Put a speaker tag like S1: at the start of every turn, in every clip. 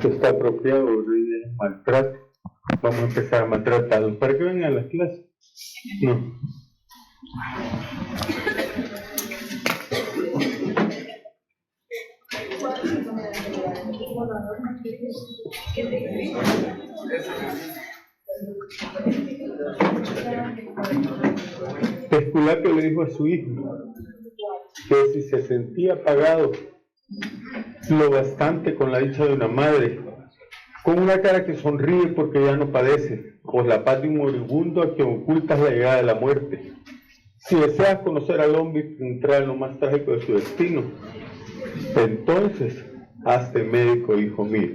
S1: Esto está apropiado de maltrato. Vamos a empezar a maltratarlos para que vengan a las clases. No. Esculapio le dijo a su hijo que si se sentía pagado lo bastante con la dicha de una madre, con una cara que sonríe porque ya no padece, pues la paz de un moribundo a quien ocultas la llegada de la muerte. Si deseas conocer al hombre y entrar en lo más trágico de su destino, entonces hazte médico, hijo mío.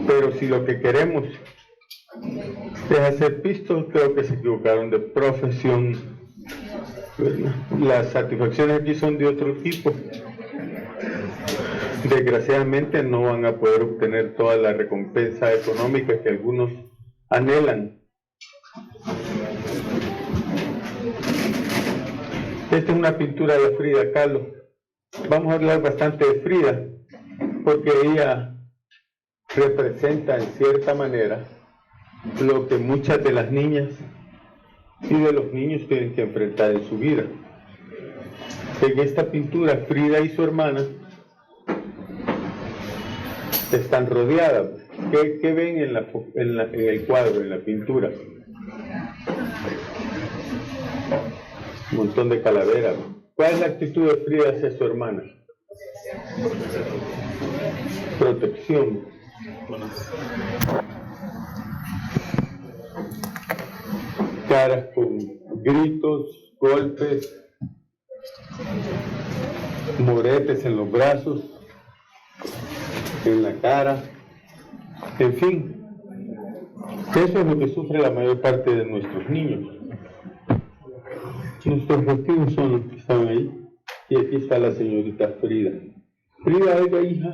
S1: Pero si lo que queremos es hacer pistos, creo que se equivocaron de profesión. Las satisfacciones aquí son de otro tipo. Desgraciadamente no van a poder obtener toda la recompensa económica que algunos anhelan. Esta es una pintura de Frida Kahlo. Vamos a hablar bastante de Frida, porque ella representa en cierta manera lo que muchas de las niñas y de los niños tienen que enfrentar en su vida. En esta pintura, Frida y su hermana están rodeadas. ¿Qué ven en el cuadro, en la pintura? Un montón de calaveras. ¿Cuál es la actitud de Frida hacia su hermana? Protección. Caras con gritos, golpes, moretes en los brazos, en la cara, en fin. Eso es lo que sufre la mayor parte de nuestros niños. Nuestros objetivos son los que están ahí, y aquí está la señorita Frida. Frida es la hija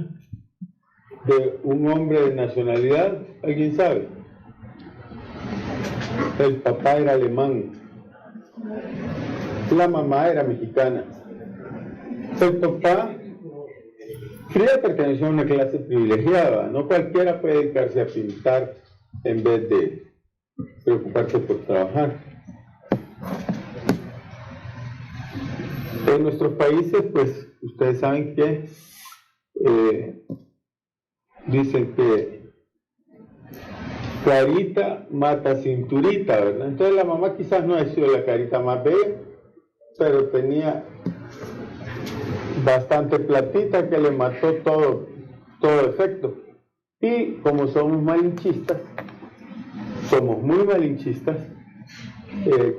S1: de un hombre de nacionalidad, ¿alguien sabe? El papá era alemán, la mamá era mexicana. El papá, Frida perteneció a una clase privilegiada, no cualquiera puede dedicarse a pintar en vez de preocuparse por trabajar. En nuestros países, pues, ustedes saben que dicen que carita mata cinturita, ¿verdad? Entonces la mamá quizás no ha sido la carita más bella, pero tenía bastante platita que le mató todo efecto. Y como somos malinchistas, somos muy malinchistas,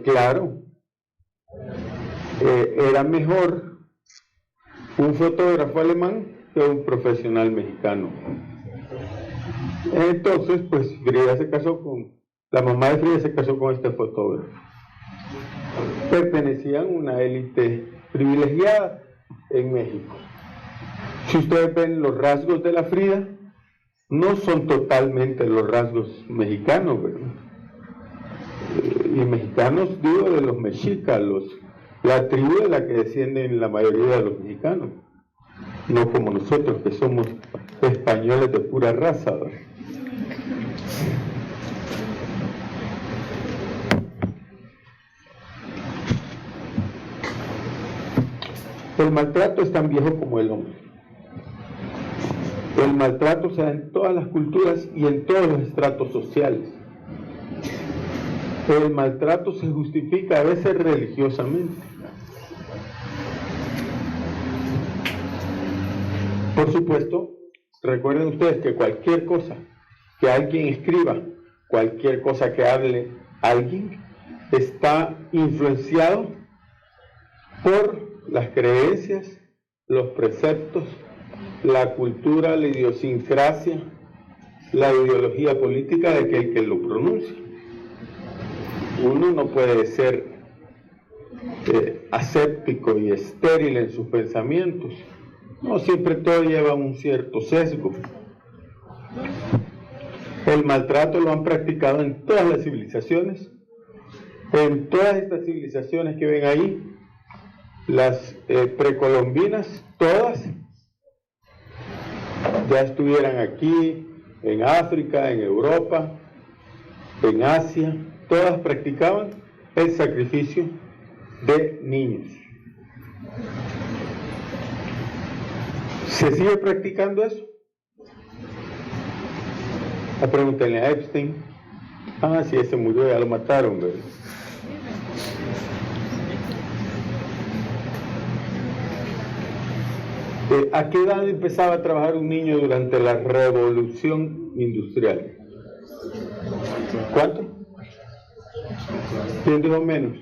S1: claro, era mejor un fotógrafo alemán que un profesional mexicano. Entonces, pues la mamá de Frida se casó con este fotógrafo. Pertenecían a una élite privilegiada en México. Si ustedes ven los rasgos de la Frida, no son totalmente los rasgos mexicanos, ¿verdad? Y mexicanos, digo, de los mexicas, la tribu de la que descienden la mayoría de los mexicanos, no como nosotros que somos españoles de pura raza, ¿verdad? El maltrato es tan viejo como el hombre. El maltrato se da en todas las culturas y en todos los estratos sociales. El maltrato se justifica a veces religiosamente. Por supuesto, recuerden ustedes que cualquier cosa que alguien escriba, cualquier cosa que hable alguien, está influenciado por las creencias, los preceptos, la cultura, la idiosincrasia, la ideología política de aquel que lo pronuncia. Uno no puede ser aséptico y estéril en sus pensamientos. No siempre todo lleva un cierto sesgo. El maltrato lo han practicado en todas las civilizaciones. En todas estas civilizaciones que ven ahí, las precolombinas, todas ya estuvieran aquí, en África, en Europa, en Asia, todas practicaban el sacrificio de niños. ¿Se sigue practicando eso? Pregúntenle a Epstein. Sí, ese murió, ya lo mataron, ¿verdad? ¿A qué edad empezaba a trabajar un niño durante la revolución industrial? ¿Cuánto? ¿Quién dijo menos?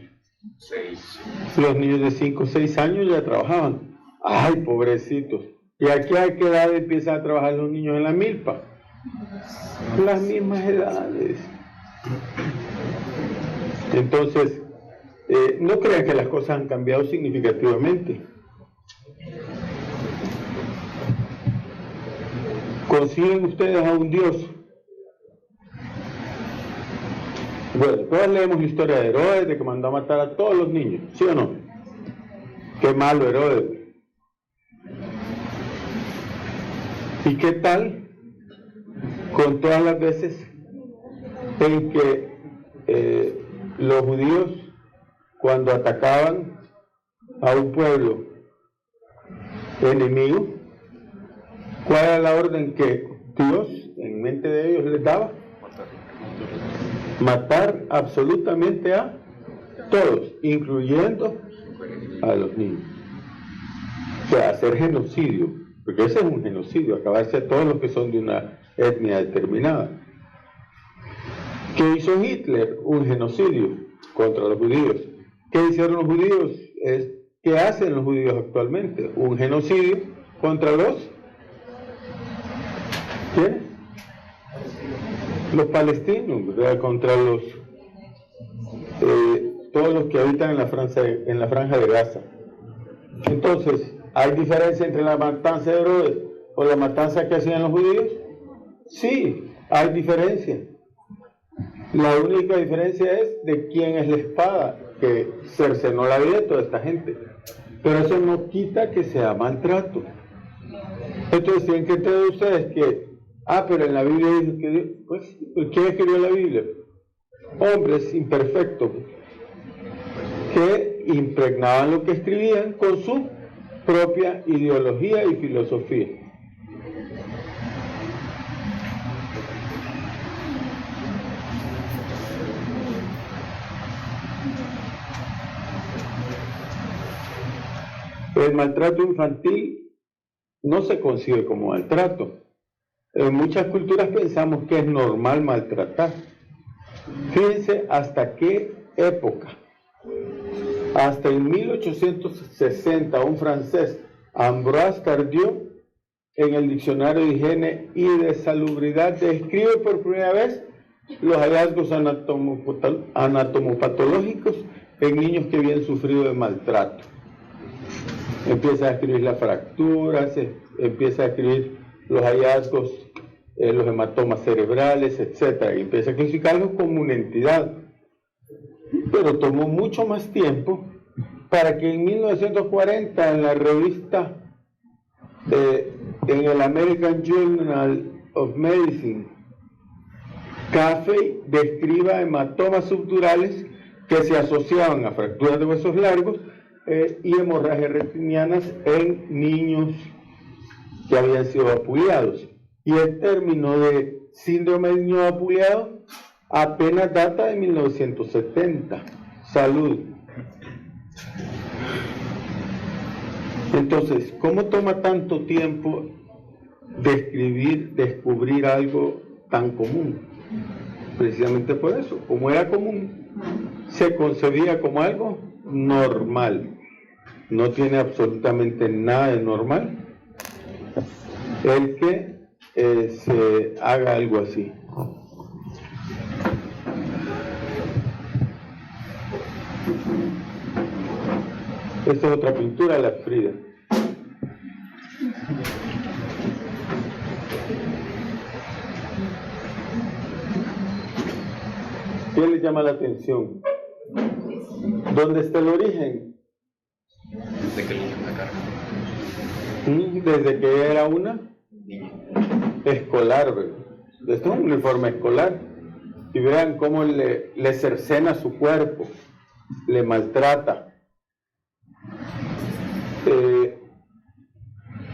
S2: 6.
S1: Los niños de 5 o 6 años ya trabajaban. ¡Ay, pobrecitos! ¿Y aquí a qué edad empiezan a trabajar los niños en la milpa? Las mismas edades. Entonces, no crean que las cosas han cambiado significativamente. ¿Consiguen ustedes a un Dios? Bueno, todos leemos la historia de Herodes, de que mandó a matar a todos los niños, ¿sí o no? Qué malo Herodes. ¿Y qué tal con todas las veces en que los judíos, cuando atacaban a un pueblo enemigo, cuál era la orden que Dios en mente de ellos les daba? Matar absolutamente a todos, incluyendo a los niños. O sea, hacer genocidio, porque ese es un genocidio, acabarse a todos los que son de una etnia determinada. ¿Qué hizo Hitler? Un genocidio contra los judíos. ¿Qué hicieron los judíos? ¿Qué hacen los judíos actualmente? Un genocidio contra los... ¿quiénes? Los palestinos, ¿verdad? Contra los todos los que habitan en la franja de Gaza. Entonces, ¿hay diferencia entre la matanza de Herodes o la matanza que hacían los judíos? Sí, hay diferencia. La única diferencia es de quién es la espada que cercenó la vida de toda esta gente. Pero eso no quita que sea maltrato. Entonces tienen que entender ustedes que, pero en la Biblia dice que, pues, ¿quién escribió la Biblia? Hombres imperfectos que impregnaban lo que escribían con su propia ideología y filosofía. El maltrato infantil no se concibe como maltrato. En muchas culturas pensamos que es normal maltratar. Fíjense hasta qué época. Hasta en 1860, un francés, Ambroise Tardieu, en el Diccionario de Higiene y de Salubridad, describe por primera vez los hallazgos anatomopatológicos en niños que habían sufrido de maltrato. Empieza a escribir las fracturas, empieza a escribir los hallazgos, los hematomas cerebrales, etc. Y empieza a clasificarlos como una entidad. Pero tomó mucho más tiempo para que en 1940 en la revista, en el American Journal of Medicine, Caffey describa hematomas subdurales que se asociaban a fracturas de huesos largos y hemorragias retinianas en niños que habían sido vapuleados. Y el término de síndrome de niño vapuleado apenas data de 1970. Salud. Entonces, ¿cómo toma tanto tiempo descubrir algo tan común? Precisamente por eso, como era común, se concebía como algo normal. No tiene absolutamente nada de normal el que se haga algo así. Esta es otra pintura de la Frida. ¿Qué les llama la atención? ¿Dónde está el origen?
S2: Desde que le dio la cara.
S1: Desde que era una escolar, ¿verdad? Esto es un uniforme escolar. Y vean cómo le cercena su cuerpo, le maltrata.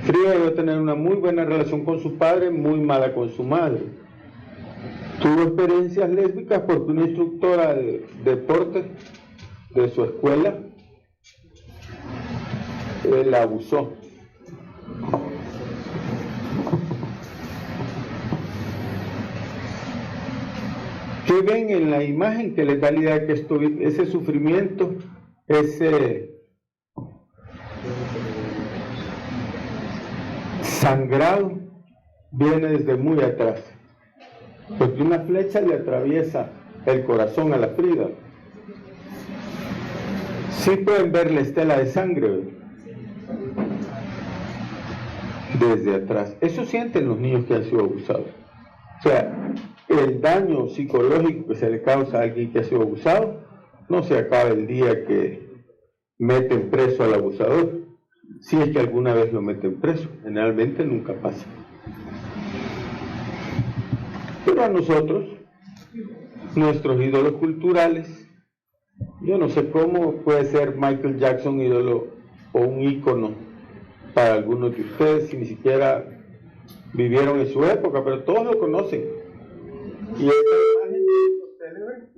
S1: Frida debe tener una muy buena relación con su padre, muy mala con su madre. Tuvo experiencias lésbicas porque una instructora de deporte de su escuela la abusó. ¿Qué ven en la imagen que les da la idea de que ese sufrimiento, ese sangrado, viene desde muy atrás? Porque una flecha le atraviesa el corazón a la Frida. Sí pueden ver la estela de sangre, ¿verdad? Desde atrás. Eso sienten los niños que han sido abusados. O sea, el daño psicológico que se le causa a alguien que ha sido abusado no se acaba el día que meten preso al abusador, si es que alguna vez lo meten preso. Generalmente nunca pasa. Pero a nosotros, nuestros ídolos culturales, yo no sé cómo puede ser Michael Jackson ídolo o un ícono para algunos de ustedes si ni siquiera vivieron en su época, pero todos lo conocen. Y esta imagen célebre,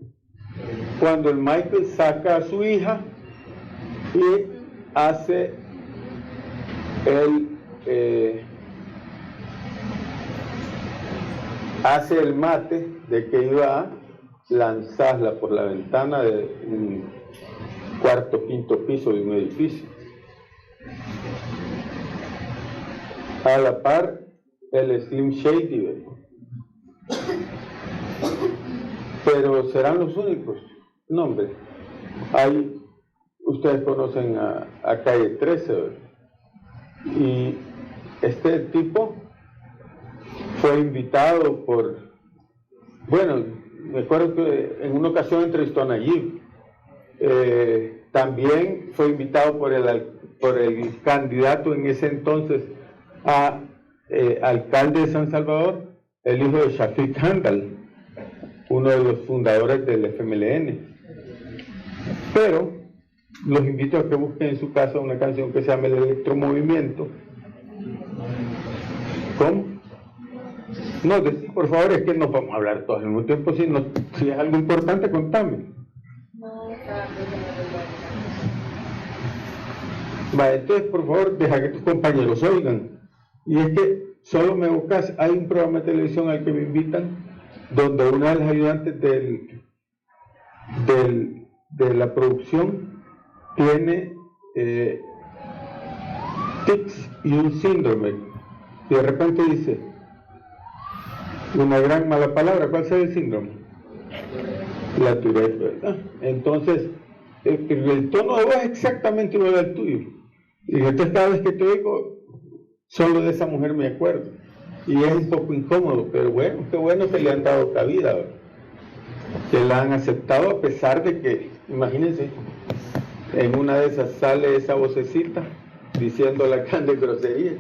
S1: cuando el Michael saca a su hija y hace el mate de que iba a lanzarla por la ventana de un cuarto, quinto piso de un edificio. A la par, el Slim Shady. Pero serán los únicos. No, hombre. Ustedes conocen a Calle 13, ¿verdad? Y este tipo fue invitado me acuerdo que en una ocasión entrevistó a Nayib. También fue invitado por el candidato en ese entonces a alcalde de San Salvador, el hijo de Shafiq Handal, uno de los fundadores del FMLN. Pero los invito a que busquen en su casa una canción que se llama El Electromovimiento. ¿Cómo? No, por favor, es que no vamos a hablar todos al mismo tiempo. Si es algo importante, contame. Vale, entonces, por favor, deja que tus compañeros oigan. Y es que solo me buscas, hay un programa de televisión al que me invitan, donde una de las ayudantes de la producción tiene tics y un síndrome. Y de repente dice una gran mala palabra. ¿Cuál será el síndrome? La Tourette, ¿verdad? Entonces, el tono de voz es exactamente igual al tuyo. Y entonces cada vez que te oigo, solo de esa mujer me acuerdo. Y es un poco incómodo, pero bueno, qué bueno que le han dado cabida, ¿verdad? Que la han aceptado a pesar de que, imagínense, en una de esas sale esa vocecita diciendo la grande grosería.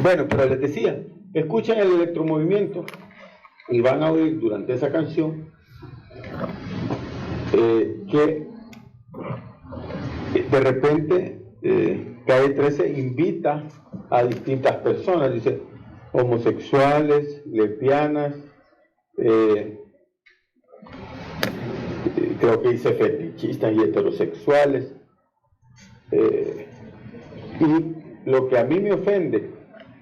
S1: Bueno, pero les decía, escuchen el Electromovimiento y van a oír durante esa canción que de repente Calle 13 invita a distintas personas, dice homosexuales, lesbianas, creo que dice fetichistas y heterosexuales, y lo que a mí me ofende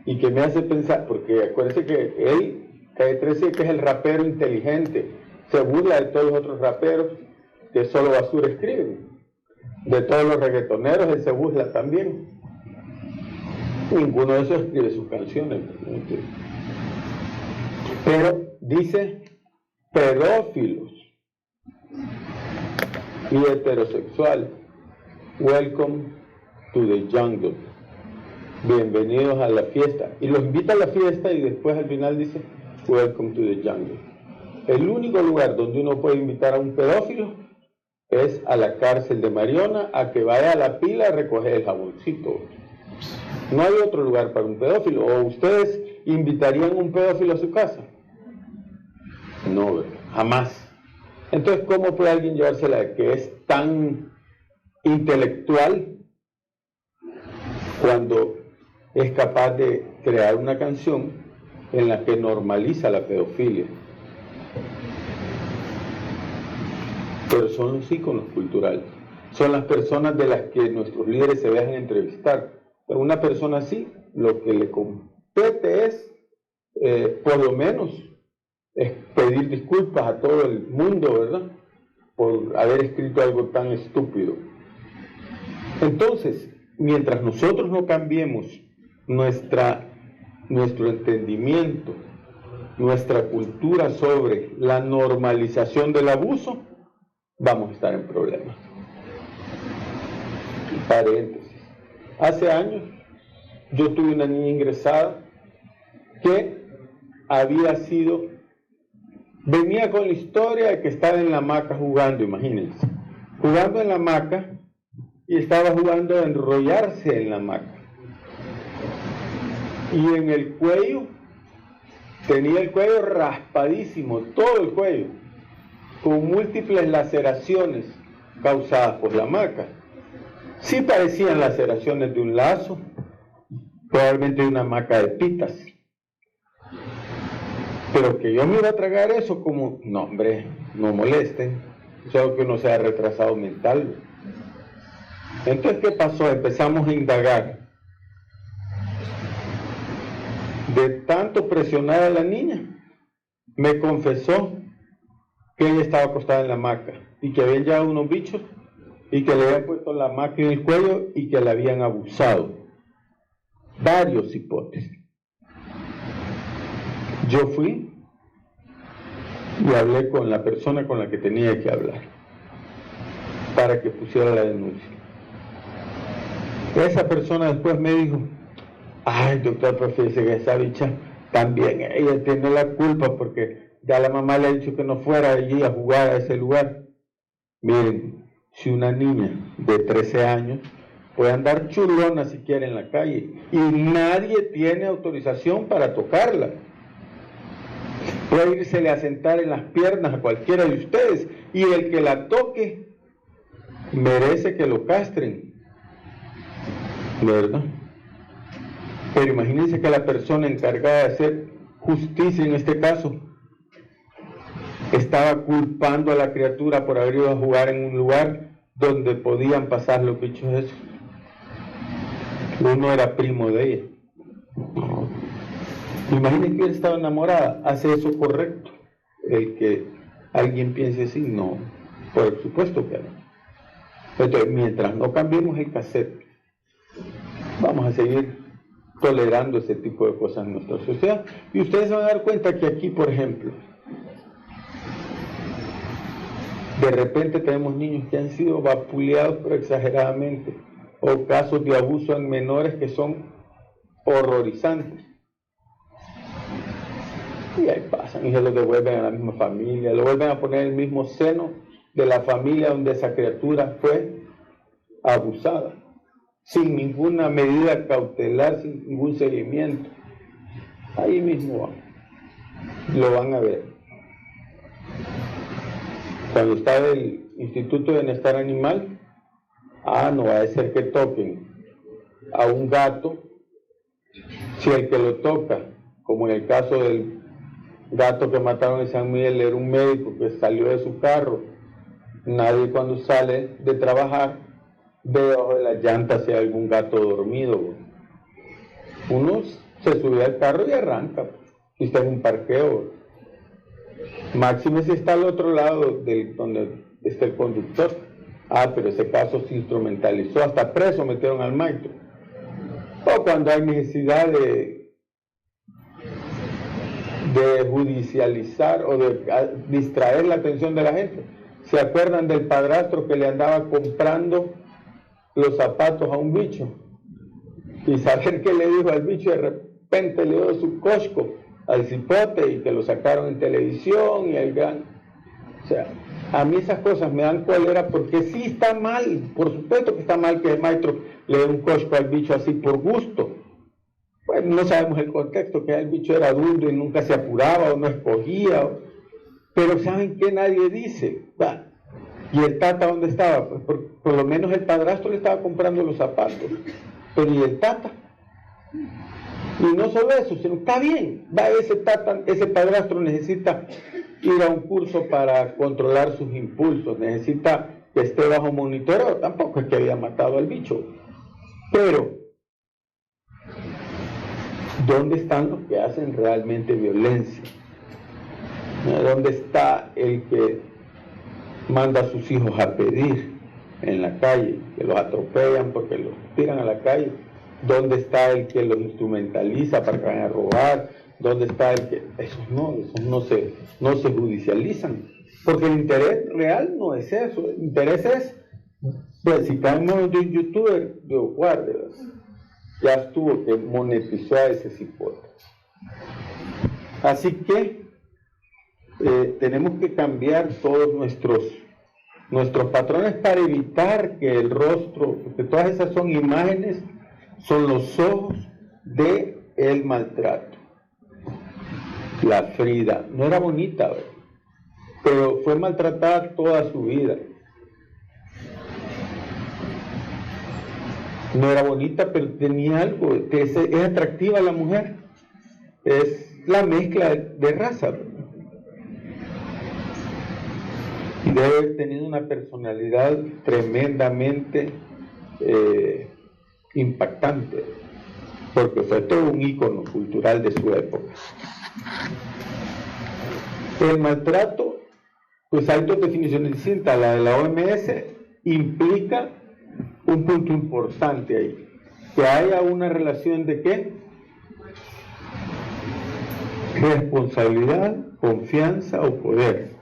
S1: y que me hace pensar, porque acuérdense que él, Calle 13, que es el rapero inteligente, se burla de todos los otros raperos que solo basura escriben, de todos los reggaetoneros él se burla también. Ninguno de esos escribe sus canciones, pero dice pedófilos y heterosexuales, welcome to the jungle, bienvenidos a la fiesta, y los invita a la fiesta y después al final dice welcome to the jungle. El único lugar donde uno puede invitar a un pedófilo es a la cárcel de Mariona, a que vaya a la pila a recoger el jaboncito. No hay otro lugar para un pedófilo. ¿O ustedes invitarían a un pedófilo a su casa? No, jamás. Entonces, ¿cómo puede alguien llevársela de que es tan intelectual cuando es capaz de crear una canción en la que normaliza la pedofilia? Pero son los íconos culturales, son las personas de las que nuestros líderes se dejan entrevistar. Pero una persona así, lo que le compete es, por lo menos, es pedir disculpas a todo el mundo, ¿verdad?, por haber escrito algo tan estúpido. Entonces, mientras nosotros no cambiemos nuestro entendimiento, nuestra cultura sobre la normalización del abuso, vamos a estar en problemas. Paréntesis. Hace años yo tuve una niña ingresada que venía con la historia de que estaba en la hamaca jugando, imagínense, jugando en la hamaca, y estaba jugando a enrollarse en la hamaca. Y en el cuello, tenía el cuello raspadísimo, todo el cuello, con múltiples laceraciones causadas por la hamaca. Sí parecían laceraciones de un lazo, probablemente de una hamaca de pitas. Pero que yo me iba a tragar eso como, no hombre, no molesten, solo que uno sea retrasado mental. Entonces, ¿qué pasó? Empezamos a indagar. De tanto presionar a la niña, me confesó que ella estaba acostada en la hamaca y que habían llegado unos bichos y que le habían puesto la hamaca en el cuello y que la habían abusado. Varios hipotes. Yo fui y hablé con la persona con la que tenía que hablar para que pusiera la denuncia. Esa persona después me dijo, ay doctor, pero fíjese que esa bicha también, ella tiene la culpa porque ya la mamá le ha dicho que no fuera allí a jugar a ese lugar. Miren, si una niña de 13 años puede andar chulona si quiere en la calle y nadie tiene autorización para tocarla, puede írsele a sentar en las piernas a cualquiera de ustedes y el que la toque merece que lo castren, ¿verdad? Pero imagínense que la persona encargada de hacer justicia en este caso estaba culpando a la criatura por haber ido a jugar en un lugar donde podían pasar los bichos esos. Uno era primo de ella. Imagínense que ella estaba enamorada, hace eso correcto. El que alguien piense así, no, por supuesto que no. Entonces, mientras no cambiemos el cassette, vamos a seguir tolerando ese tipo de cosas en nuestra sociedad. Y ustedes se van a dar cuenta que aquí, por ejemplo, de repente tenemos niños que han sido vapuleados pero exageradamente, o casos de abuso en menores que son horrorizantes. Y ahí pasan y se los devuelven a la misma familia, lo vuelven a poner en el mismo seno de la familia donde esa criatura fue abusada, sin ninguna medida cautelar, sin ningún seguimiento. Ahí mismo lo van a ver. Cuando estaba el Instituto de Bienestar Animal, no va a ser que toquen a un gato, si el que lo toca, como en el caso del gato que mataron en San Miguel, era un médico que salió de su carro, nadie cuando sale de trabajar ve debajo de las llantas si hay algún gato dormido. Uno se sube al carro y arranca, si está en un parqueo. Máxime si está al otro lado de donde está el conductor. Pero ese caso se instrumentalizó, hasta preso metieron al maestro. O cuando hay necesidad de judicializar o de distraer la atención de la gente. ¿Se acuerdan del padrastro que le andaba comprando los zapatos a un bicho? Y saber qué le dijo al bicho, de repente le dio su cosco al cipote y que lo sacaron en televisión y el gran... O sea, a mí esas cosas me dan cólera porque sí está mal, por supuesto que está mal que el maestro le dé un cosco al bicho así por gusto. Bueno, no sabemos el contexto, que el bicho era duro y nunca se apuraba o no escogía, pero ¿saben qué? Nadie dice. Va. ¿Y el tata dónde estaba? Pues por lo menos el padrastro le estaba comprando los zapatos, pero ¿y el tata? Y no solo eso, sino está bien, va, ese tata, ese padrastro necesita ir a un curso para controlar sus impulsos, necesita que esté bajo monitoreo, tampoco es que había matado al bicho, pero ¿dónde están los que hacen realmente violencia? ¿Dónde está el que manda a sus hijos a pedir en la calle, que los atropellan porque los tiran a la calle? ¿Dónde está el que los instrumentaliza para que vayan a robar? ¿Dónde está el que...? Esos no se judicializan, porque el interés real no es eso. El interés es, pues si caemos de un youtuber, yo guarde, ya estuvo, que monetizó a ese cipote. Así que tenemos que cambiar todos nuestros patrones para evitar que el rostro, porque todas esas son imágenes, son los ojos del maltrato. La Frida no era bonita, ¿verdad?, pero fue maltratada toda su vida. No era bonita, pero tenía algo, es atractiva la mujer, es la mezcla de raza, ¿verdad?, y debe haber tenido una personalidad tremendamente impactante, porque fue todo un ícono cultural de su época. El maltrato, pues hay dos definiciones distintas. La de la OMS implica un punto importante ahí, que haya una relación de ¿qué? Responsabilidad, confianza o poder.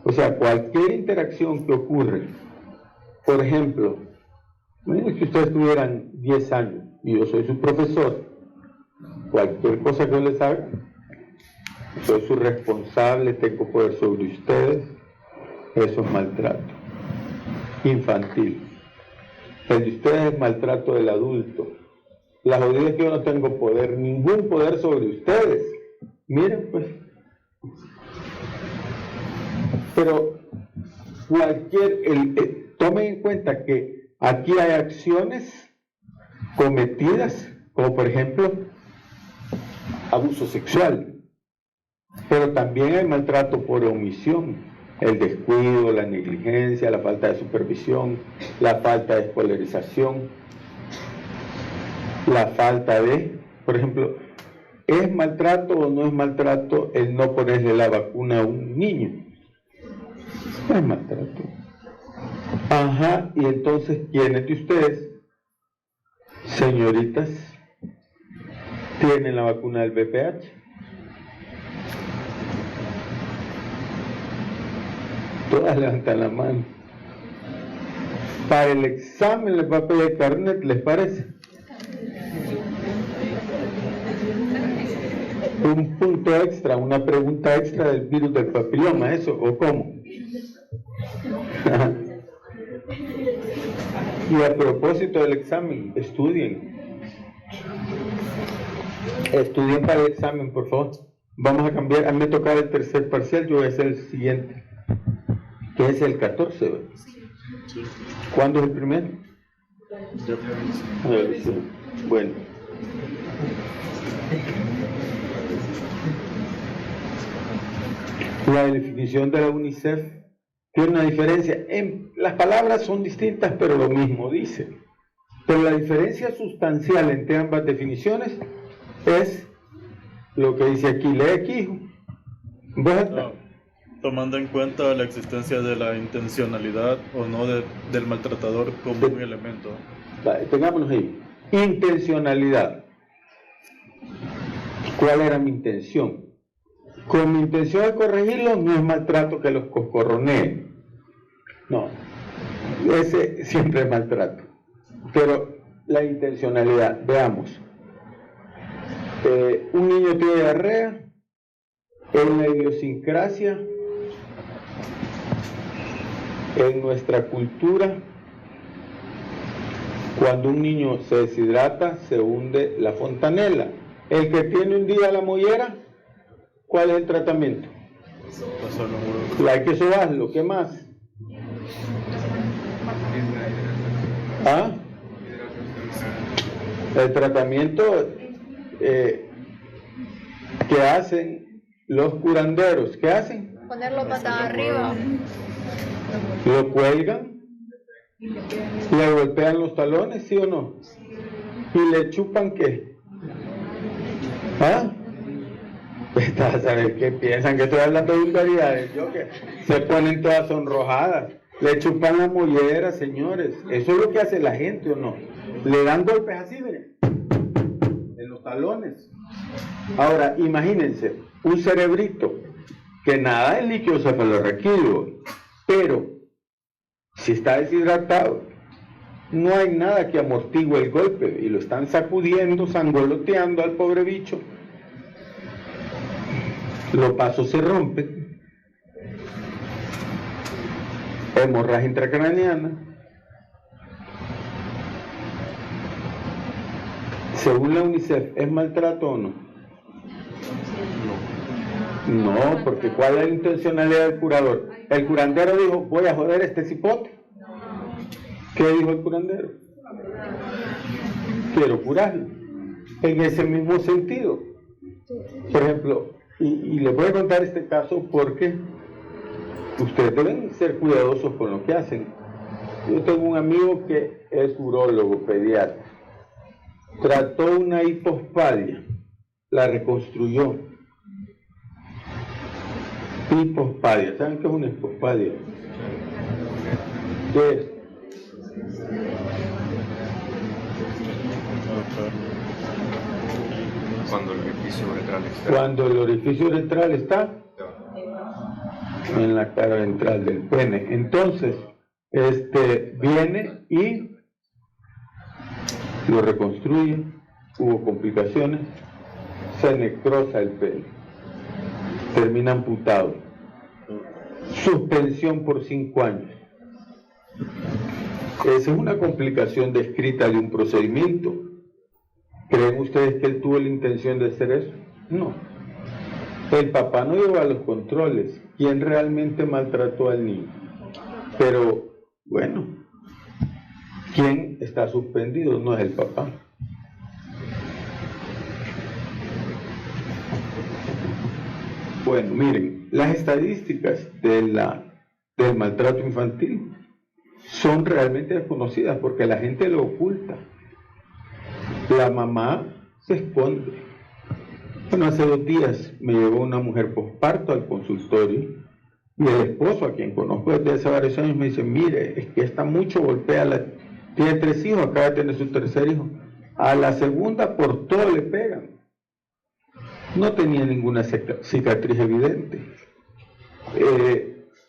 S1: O sea, cualquier interacción que ocurre, por ejemplo, que ustedes tuvieran 10 años y yo soy su profesor, cualquier cosa que yo les haga, soy su responsable, tengo poder sobre ustedes, eso es maltrato infantil. El de ustedes es maltrato del adulto. La jodida es que yo no tengo poder, ningún poder sobre ustedes. Miren pues. Pero tomen en cuenta que aquí hay acciones cometidas, como por ejemplo abuso sexual, pero también hay maltrato por omisión, el descuido, la negligencia, la falta de supervisión, la falta de escolarización, la falta de, por ejemplo, ¿es maltrato o no es maltrato el no ponerle la vacuna a un niño? No es maltrato. Ajá, y entonces, ¿quiénes de ustedes, señoritas, tienen la vacuna del VPH? Todas levantan la mano. Para el examen les va a pedir carnet, ¿les parece? Un punto extra, una pregunta extra del virus del papiloma, ¿eso? ¿O cómo? Y a propósito del examen, estudien para el examen, por favor. Vamos a cambiar, a mí me tocaba el tercer parcial, yo voy a hacer el siguiente, que es el 14, ¿verdad? Sí. ¿Cuándo es el primero? Bueno. La definición de la UNICEF tiene una diferencia. Las palabras son distintas, pero lo mismo dice. Pero la diferencia sustancial entre ambas definiciones es lo que dice aquí. Lee aquí.
S2: Tomando en cuenta la existencia de la intencionalidad o no del maltratador como un elemento.
S1: Tengámonos ahí. Intencionalidad. ¿Cuál era mi intención? Con mi intención de corregirlos no es maltrato que los coscorroneen. No. Ese siempre es maltrato. Pero la intencionalidad, veamos. Un niño tiene diarrea, en la idiosincrasia, en nuestra cultura, Cuando un niño se deshidrata, se hunde la fontanela. El que tiene hundida la mollera, ¿cuál es el tratamiento? Hay que sobarlo. ¿Qué más? ¿Ah? El tratamiento que hacen los curanderos, ¿qué hacen?
S3: Ponerlo patada arriba.
S1: Lo cuelgan, le golpean los talones, ¿sí o no? Y le chupan ¿qué? ¿Ah? A saber qué piensan, que estoy hablando de vulgaridades. Yo que se ponen todas sonrojadas, le chupan la mollera, señores. Eso es lo que hace la gente, ¿o no? Le dan golpes así, miren, en los talones. Ahora, imagínense, un cerebrito que nada es líquido cefalorraquídeo, pero si está deshidratado, no hay nada que amortigue el golpe y lo están sacudiendo, sangoloteando al pobre bicho. Los vasos se rompen, hemorragia intracraneana. Según la UNICEF, ¿es maltrato o no? No, porque ¿cuál es la intencionalidad del curador? El curandero dijo, voy a joder este cipote. ¿Qué dijo el curandero? Quiero curarlo. En ese mismo sentido. Por ejemplo, y les voy a contar este caso porque ustedes deben ser cuidadosos con lo que hacen. Yo tengo un amigo que es urólogo, pediatra. Trató una hipospadia, la reconstruyó. Hipospadia, ¿saben qué es una hipospadia? ¿Qué es?
S4: Cuando el orificio uretral está.
S1: Cuando el orificio uretral está en la cara ventral del pene. Entonces, viene y lo reconstruye, hubo complicaciones, se necrosa el pene, termina amputado, suspensión por 5 años. Esa es una complicación descrita de un procedimiento. ¿Creen ustedes que él tuvo la intención de hacer eso? No. El papá no llevó a los controles. ¿Quién realmente maltrató al niño? Pero, bueno, ¿quién está suspendido? No es el papá. Bueno, miren, las estadísticas del maltrato infantil son realmente desconocidas porque la gente lo oculta. La mamá se esconde. Bueno, hace 2 días me llegó una mujer posparto al consultorio y el esposo, a quien conozco desde hace varios años, me dice, mire, es que esta mucho golpea, tiene 3 hijos, acaba de tener su 3er hijo. A la segunda por todo le pegan. No tenía ninguna cicatriz evidente.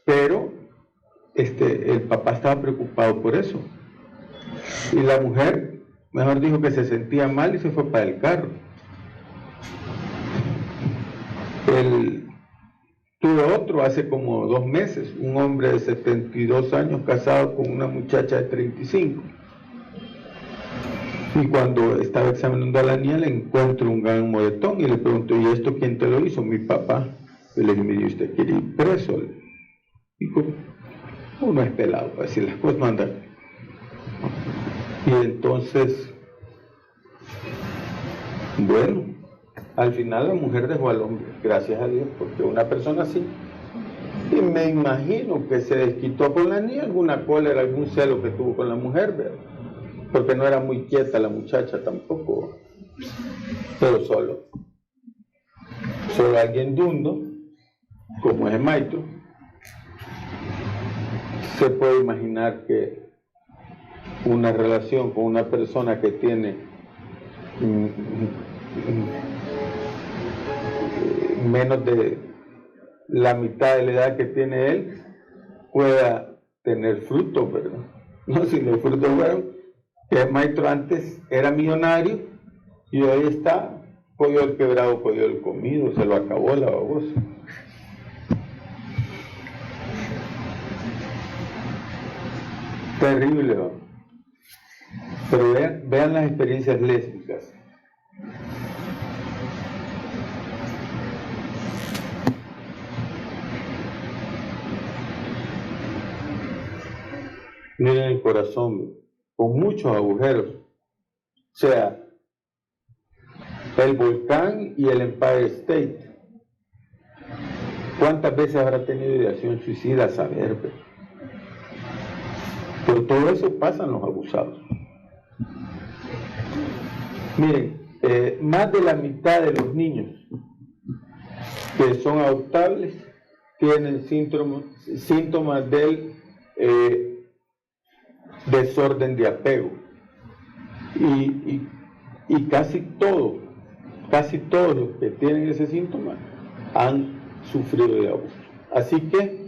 S1: Pero el papá estaba preocupado por eso. Y la mujer, mejor dijo que se sentía mal y se fue para el carro. Tuve otro hace como 2 meses, un hombre de 72 años casado con una muchacha de 35. Y cuando estaba examinando a la niña le encuentro un gran moretón y le pregunto, ¿y esto quién te lo hizo? Mi papá. Y le dije, mire, ¿usted quiere ir preso? Y como uno es pelado, para decir las cosas no andan. Y entonces, bueno, al final la mujer dejó al hombre, gracias a Dios, porque una persona así, y me imagino que se desquitó con la niña, alguna cólera, algún celo que tuvo con la mujer, ¿verdad? Porque no era muy quieta la muchacha tampoco, pero solo alguien dundo, como es el maestro, se puede imaginar que una relación con una persona que tiene menos de la mitad de la edad que tiene él pueda tener frutos, ¿verdad? No, si los frutos fueron que el maestro antes era millonario y hoy está pollo el quebrado, pollo el comido, se lo acabó la babosa. Terrible, ¿no? Pero vean las experiencias lésbicas. Miren el corazón, con muchos agujeros. O sea, el volcán y el Empire State. ¿Cuántas veces habrá tenido ideación suicida? A saber, pero todo eso pasa en los abusados. Miren, más de la mitad de los niños que son adoptables tienen síntomas del desorden de apego. Y casi todos los que tienen ese síntoma han sufrido de abuso. Así que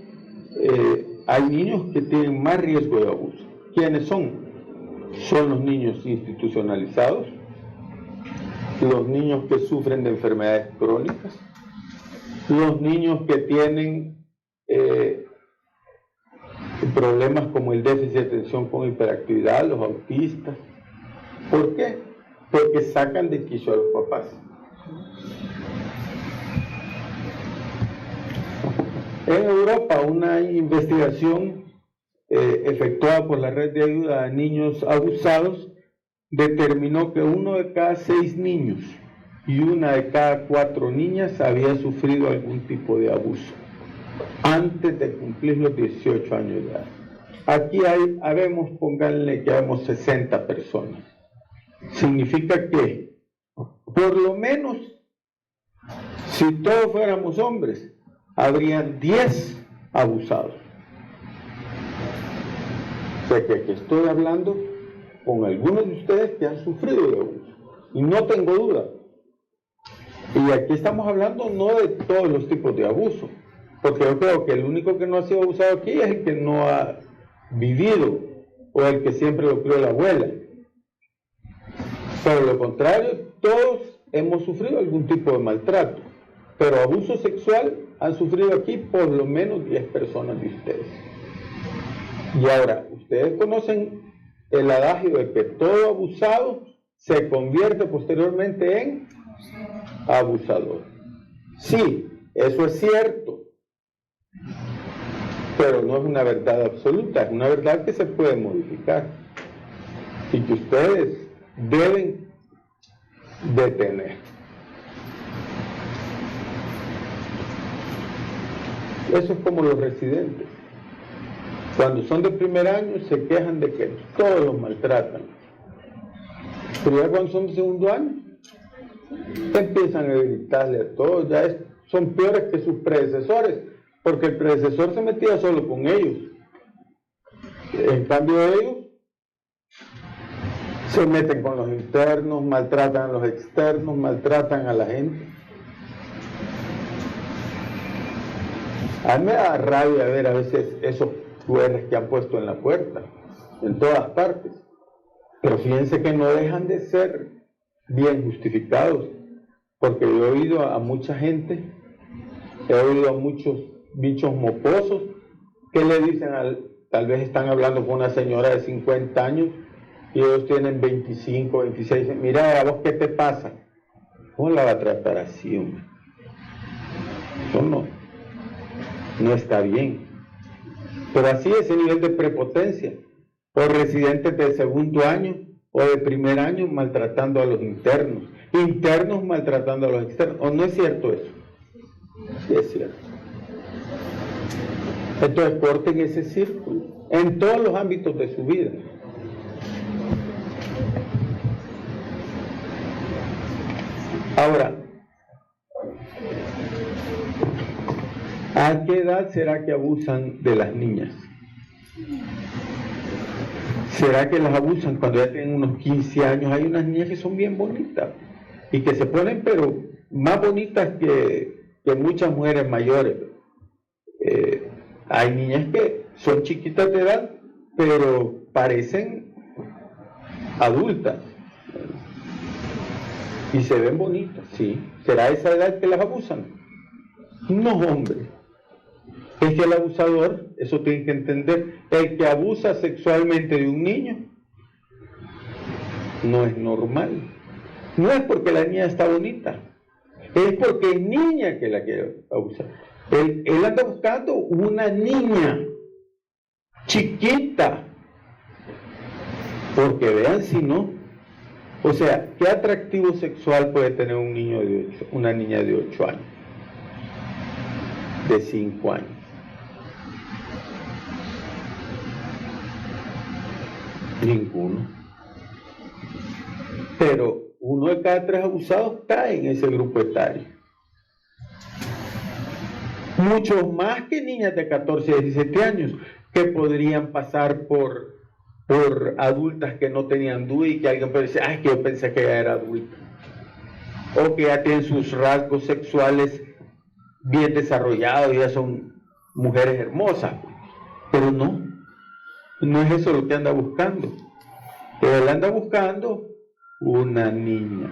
S1: hay niños que tienen más riesgo de abuso. ¿Quiénes son? Son los niños institucionalizados, los niños que sufren de enfermedades crónicas, los niños que tienen problemas como el déficit de atención con hiperactividad, los autistas. ¿Por qué? Porque sacan de quicio a los papás. En Europa, una investigación efectuada por la Red de Ayuda a Niños Abusados determinó que 1 de cada 6 niños y 1 de cada 4 niñas había sufrido algún tipo de abuso antes de cumplir los 18 años de edad. Aquí pónganle que habemos 60 personas. Significa que, por lo menos, si todos fuéramos hombres, habrían 10 abusados. O sea que aquí estoy hablando con algunos de ustedes que han sufrido de abuso. Y no tengo duda. Y aquí estamos hablando no de todos los tipos de abuso, porque yo creo que el único que no ha sido abusado aquí es el que no ha vivido, o el que siempre lo crió la abuela. Por lo contrario, todos hemos sufrido algún tipo de maltrato, pero abuso sexual han sufrido aquí por lo menos 10 personas de ustedes. Y ahora, ustedes conocen el adagio de que todo abusado se convierte posteriormente en abusador. Sí, eso es cierto, pero no es una verdad absoluta, es una verdad que se puede modificar y que ustedes deben detener. Eso es como los residentes. Cuando son de primer año se quejan de que todos los maltratan. Pero ya cuando son de segundo año, empiezan a gritarle a todos, son peores que sus predecesores, porque el predecesor se metía solo con ellos. En cambio ellos se meten con los internos, maltratan a los externos, maltratan a la gente. A mí me da rabia ver a veces esos QRs que han puesto en la puerta, en todas partes. Pero fíjense que no dejan de ser bien justificados, porque yo he oído a mucha gente, he oído a muchos bichos mocosos que le dicen, tal vez están hablando con una señora de 50 años y ellos tienen 25, 26, dicen, mira, ¿a vos qué te pasa? ¿Cómo la va a tratar así, hombre? Eso no está bien. Pero así ese nivel de prepotencia, o residentes de segundo año o de primer año maltratando a los internos, internos maltratando a los externos. ¿O no es cierto eso? Sí es cierto. Entonces corten ese círculo en todos los ámbitos de su vida. Ahora, ¿a qué edad será que abusan de las niñas? ¿Será que las abusan cuando ya tienen unos 15 años? Hay unas niñas que son bien bonitas y que se ponen, pero más bonitas que muchas mujeres mayores. Hay niñas que son chiquitas de edad, pero parecen adultas y se ven bonitas, sí. ¿Será esa edad que las abusan? No, hombre. Es que el abusador, eso tienen que entender, el que abusa sexualmente de un niño no es normal. No es porque la niña está bonita, es porque es niña que la quiere abusar. Él anda buscando una niña chiquita, porque vean si no. O sea, ¿qué atractivo sexual puede tener un niño de 8, una niña de 8 años? De 5 años. Ninguno. Pero 1 de cada 3 abusados cae en ese grupo etario. Muchos más que niñas de 14 y 17 años que podrían pasar por adultas que no tenían duda y que alguien puede decir, que yo pensé que ella era adulta. O que ya tienen sus rasgos sexuales bien desarrollados y ya son mujeres hermosas. Pero no es eso lo que anda buscando. Él anda buscando una niña.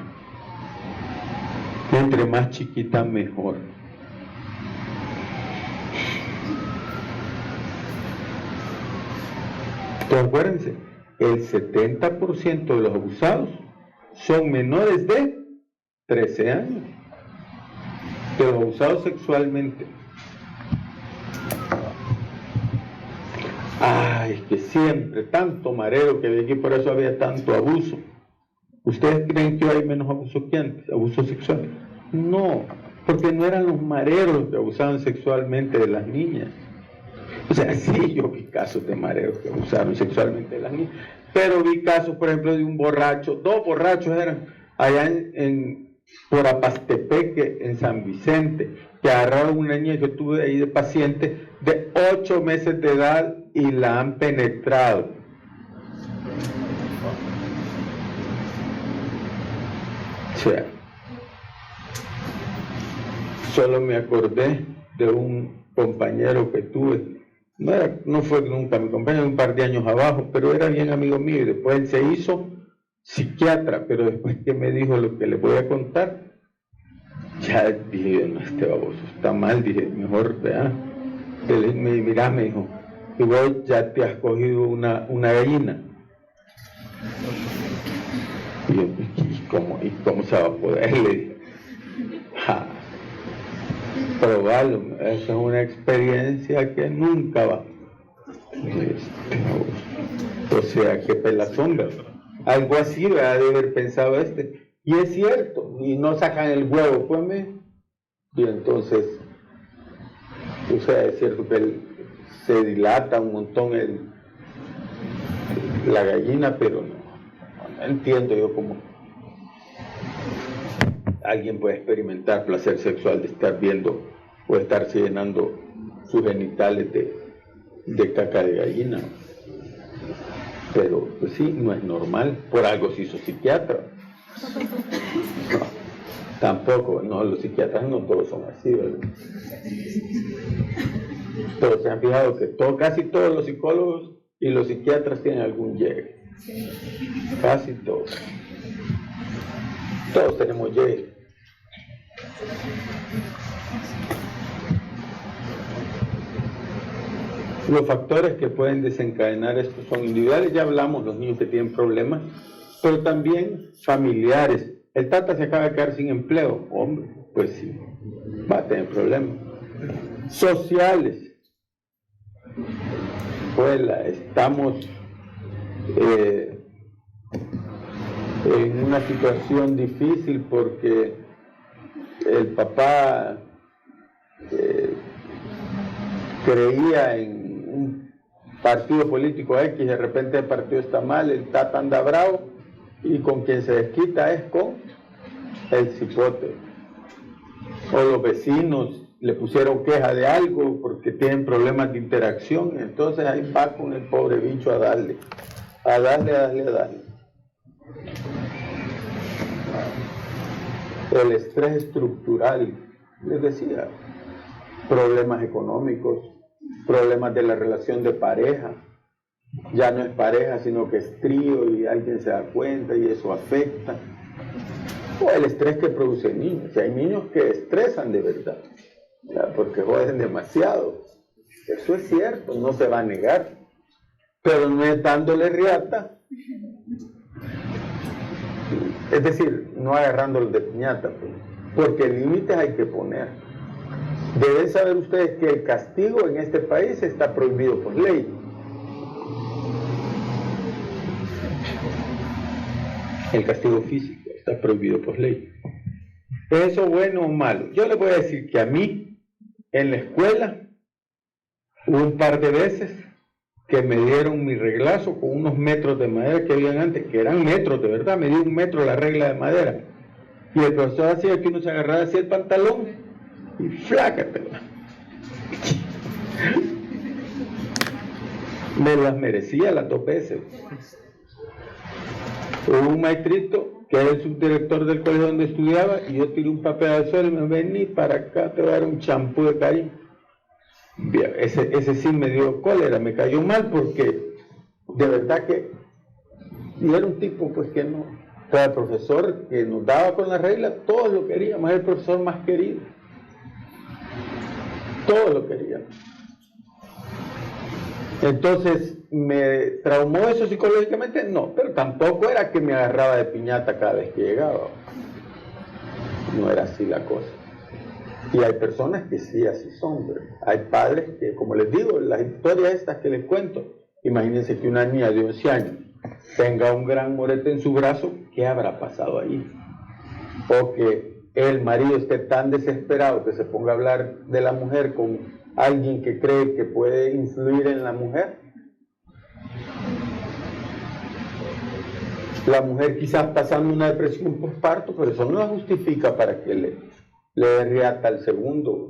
S1: Entre más chiquita mejor. Entonces acuérdense, el 70% de los abusados son menores de 13 años. De los abusados sexualmente. Es que siempre, tanto mareo que de aquí, por eso había tanto abuso. ¿Ustedes creen que hoy hay menos abuso que antes? ¿Abuso sexual? No, porque no eran los mareros los que abusaban sexualmente de las niñas. O sea, sí, yo vi casos de mareros que abusaron sexualmente de las niñas, pero vi casos, por ejemplo, de un borracho, 2 borrachos eran, allá por Apastepeque, en San Vicente, que agarraron una niña que tuve ahí de paciente de 8 meses de edad y la han penetrado. O sea, solo me acordé de un compañero que tuve, no fue nunca mi compañero, un par de años abajo, pero era bien amigo mío y después él se hizo psiquiatra, pero después que me dijo lo que les voy a contar, ya dije, no, este baboso está mal, dije, mejor, vea. Él me dijo, y vos ya te has cogido una gallina. Y yo, ¿y cómo se va a poder? Le dije, probarlo, esa es una experiencia que nunca va. O sea, qué pelazonga. Algo así, ¿verdad? De haber pensado y es cierto, y no sacan el huevo, pues, y entonces, o sea, es cierto que se dilata un montón la gallina, pero no entiendo yo cómo alguien puede experimentar placer sexual de estar viendo o estarse llenando sus genitales de caca de gallina. Pero pues sí, no es normal, por algo se hizo psiquiatra. No, tampoco, no, los psiquiatras no todos son así, ¿verdad? Pero se han fijado que casi todos los psicólogos y los psiquiatras tienen algún llegue. Casi todos. Todos tenemos llegue. Los factores que pueden desencadenar esto son individuales, ya hablamos, los niños que tienen problemas, pero también familiares. El tata se acaba de quedar sin empleo, hombre, pues sí, va a tener problemas. Sociales. Pues estamos en una situación difícil porque el papá creía en un partido político X, de repente el partido está mal, el tata anda bravo y con quien se desquita es con el cipote. O los vecinos le pusieron queja de algo porque tienen problemas de interacción, entonces ahí va con el pobre bicho a darle. El estrés estructural, les decía, problemas económicos, problemas de la relación de pareja, ya no es pareja sino que es trío y alguien se da cuenta y eso afecta, o el estrés que producen niños. Hay niños que estresan de verdad, ¿ya? Porque joden demasiado, eso es cierto, no se va a negar, pero no es dándole riata Es decir, no agarrándolos de piñata, pues, porque límites hay que poner. Deben saber ustedes que el castigo en este país está prohibido por ley. El castigo físico está prohibido por ley. ¿Es eso bueno o malo? Yo les voy a decir que a mí, en la escuela, hubo un par de veces que me dieron mi reglazo con unos metros de madera que habían antes, que eran metros, de verdad, me dio 1 metro la regla de madera. Y el profesor hacía que uno se agarrara así el pantalón y flácatela. Me las merecía las 2 veces. Hubo un maestrito que era el subdirector del colegio donde estudiaba y yo tiré un papel al suelo y me vení para acá, te voy a dar un champú de cariño. Ese sí me dio cólera, me cayó mal porque de verdad que y era un tipo pues que no, o sea, el profesor que nos daba con la regla, todos lo queríamos, era el profesor más querido, todos lo queríamos. Entonces, ¿me traumó eso psicológicamente? No, pero tampoco era que me agarraba de piñata cada vez que llegaba. No era así la cosa. Y hay personas que sí, así son. Pero hay padres que, como les digo, las historias estas que les cuento, imagínense que una niña de 11 años tenga un gran morete en su brazo, ¿qué habrá pasado ahí? O que el marido esté tan desesperado que se ponga a hablar de la mujer con alguien que cree que puede influir en la mujer. La mujer quizás pasando una depresión postparto, pero eso no la justifica para que le dé riata al segundo.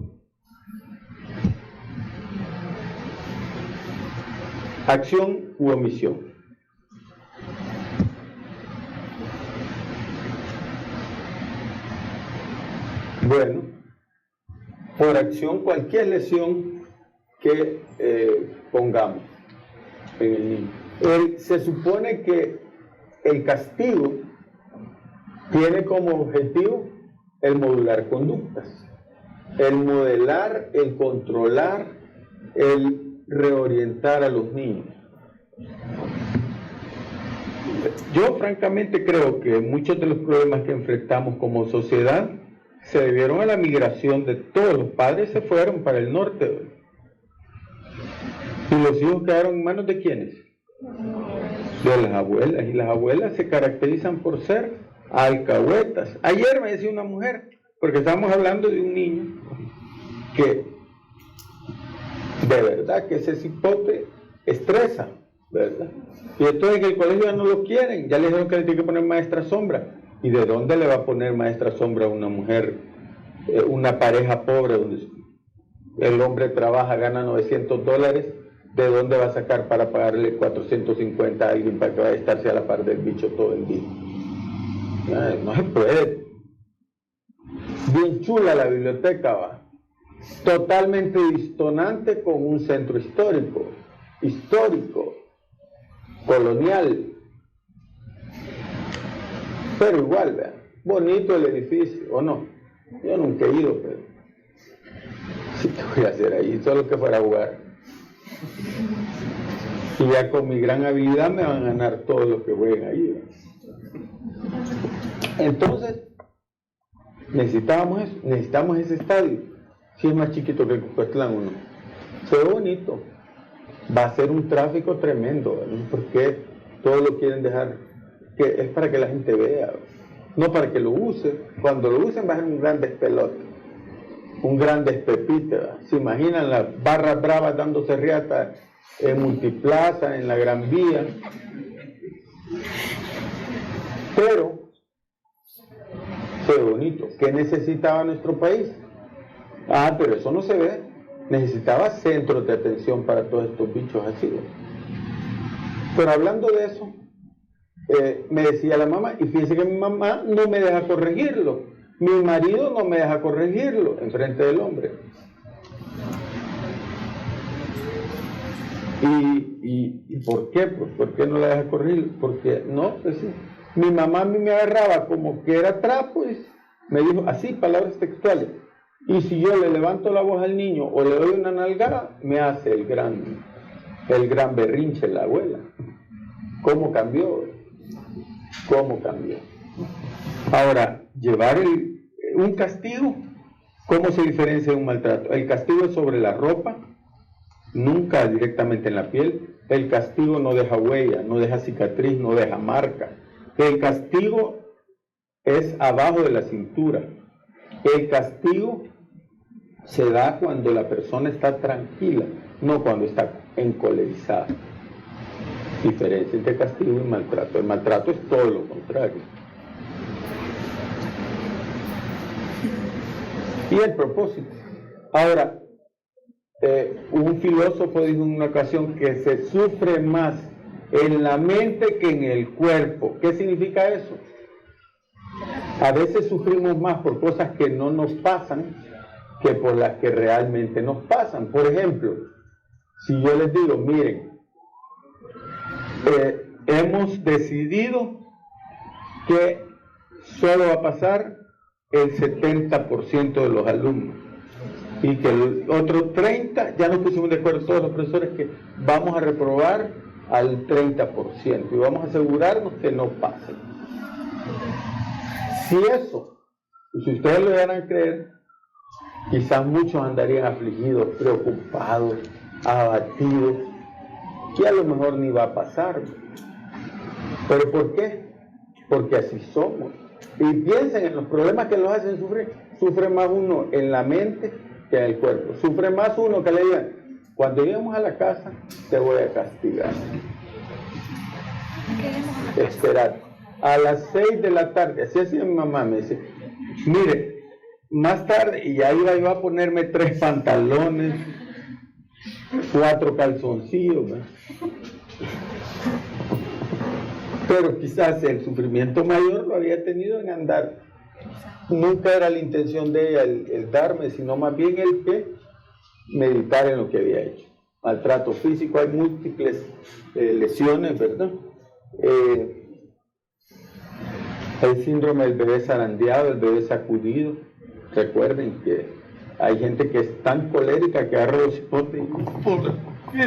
S1: Acción u omisión. Bueno, por acción cualquier lesión que pongamos en el niño. Se supone que el castigo tiene como objetivo el modular conductas, el modelar, el controlar, el reorientar a los niños. Yo francamente creo que muchos de los problemas que enfrentamos como sociedad se debieron a la migración de todos los padres, se fueron para el norte. ¿Y los hijos quedaron en manos de quiénes? De las abuelas. Y las abuelas se caracterizan por ser alcahuetas. Ayer me decía una mujer, porque estábamos hablando de un niño que de verdad que ese cipote estresa, ¿verdad? Y entonces en el colegio ya no lo quieren, ya le dijeron que le tiene que poner maestra sombra. ¿Y de dónde le va a poner maestra sombra a una mujer, una pareja pobre donde el hombre trabaja, gana $900? ¿De dónde va a sacar para pagarle 450 a alguien para que vaya a estarse a la par del bicho todo el día? No se puede. Bien chula la biblioteca, va. Totalmente distonante con un centro histórico, colonial. Pero igual, vean, bonito el edificio, ¿o no? Yo nunca he ido, pero sí que voy a hacer ahí, solo que fuera a jugar. Y ya con mi gran habilidad me van a ganar todos los que jueguen ahí, ¿verdad? Entonces, necesitamos ese estadio. Si es más chiquito que el Cuscatlán o no. Se ve bonito. Va a ser un tráfico tremendo, ¿verdad? Porque todos lo quieren dejar, que es para que la gente vea, no para que lo use. Cuando lo usen va a ser un gran despelote, un gran despepite, ¿verdad? Se imaginan las barras bravas dándose riata en Multiplaza, en la Gran Vía. Pero se ve bonito. ¿Qué necesitaba nuestro país? Pero eso no se ve. Necesitaba centros de atención para todos estos bichos así. Pero hablando de eso, me decía la mamá, y fíjense que mi mamá no me deja corregirlo, mi marido no me deja corregirlo enfrente del hombre. ¿Y por qué? Pues, ¿por qué no la deja corregir? Porque no, pues sí. Mi mamá a mí me agarraba como que era trapo y me dijo así, palabras textuales. Y si yo le levanto la voz al niño o le doy una nalgada, me hace el gran berrinche la abuela. ¿Cómo cambió? ¿Cómo cambió? Ahora, llevar un castigo, ¿cómo se diferencia de un maltrato? El castigo es sobre la ropa, nunca directamente en la piel. El castigo no deja huella, no deja cicatriz, no deja marca. El castigo es abajo de la cintura. El castigo se da cuando la persona está tranquila, no cuando está encolerizada. Diferencia entre castigo y maltrato. El maltrato es todo lo contrario. Y el propósito. Ahora, un filósofo dijo en una ocasión que se sufre más en la mente que en el cuerpo. ¿Qué significa eso? A veces sufrimos más por cosas que no nos pasan que por las que realmente nos pasan. Por ejemplo, si yo les digo, miren, hemos decidido que solo va a pasar el 70% de los alumnos y que el otro 30%, ya nos pusimos de acuerdo todos los profesores que vamos a reprobar al 30% y vamos a asegurarnos que no pase. Si eso, si ustedes lo llegaran a creer, quizás muchos andarían afligidos, preocupados, abatidos, que a lo mejor ni va a pasar. ¿Pero por qué? Porque así somos. Y piensen en los problemas que los hacen sufrir. Sufre más uno en la mente que en el cuerpo. Sufre más uno que le digan, cuando lleguemos a la casa te voy a castigar. Esperad. A las 6 de la tarde, así hacía mi mamá, me dice, mire, más tarde, y ya iba yo a ponerme 3 pantalones, 4 calzoncillos, ¿verdad? Pero quizás el sufrimiento mayor lo había tenido en andar. Nunca era la intención de ella el darme, sino más bien el que meditar en lo que había hecho. Maltrato físico, hay múltiples lesiones, ¿verdad? El síndrome del bebé zarandeado, el bebé sacudido. Recuerden que hay gente que es tan colérica que agarra los hipotes y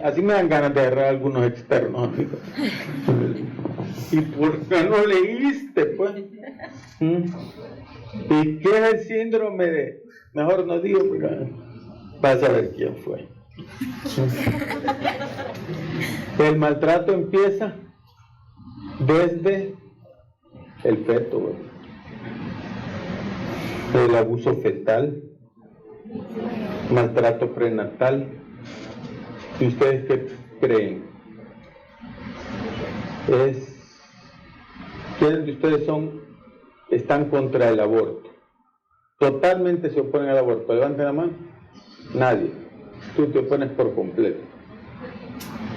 S1: así me dan ganas de agarrar a algunos externos, amigos. ¿Y por qué no leíste, pues? ¿Y qué es el síndrome de...? Mejor no digo, porque vas a ver quién fue. El maltrato empieza desde el feto, ¿verdad? El abuso fetal, maltrato prenatal. ¿Y ustedes qué creen? ¿Quiénes de ustedes están contra el aborto? Totalmente se oponen al aborto. Levanten la mano. Nadie. Tú te opones por completo.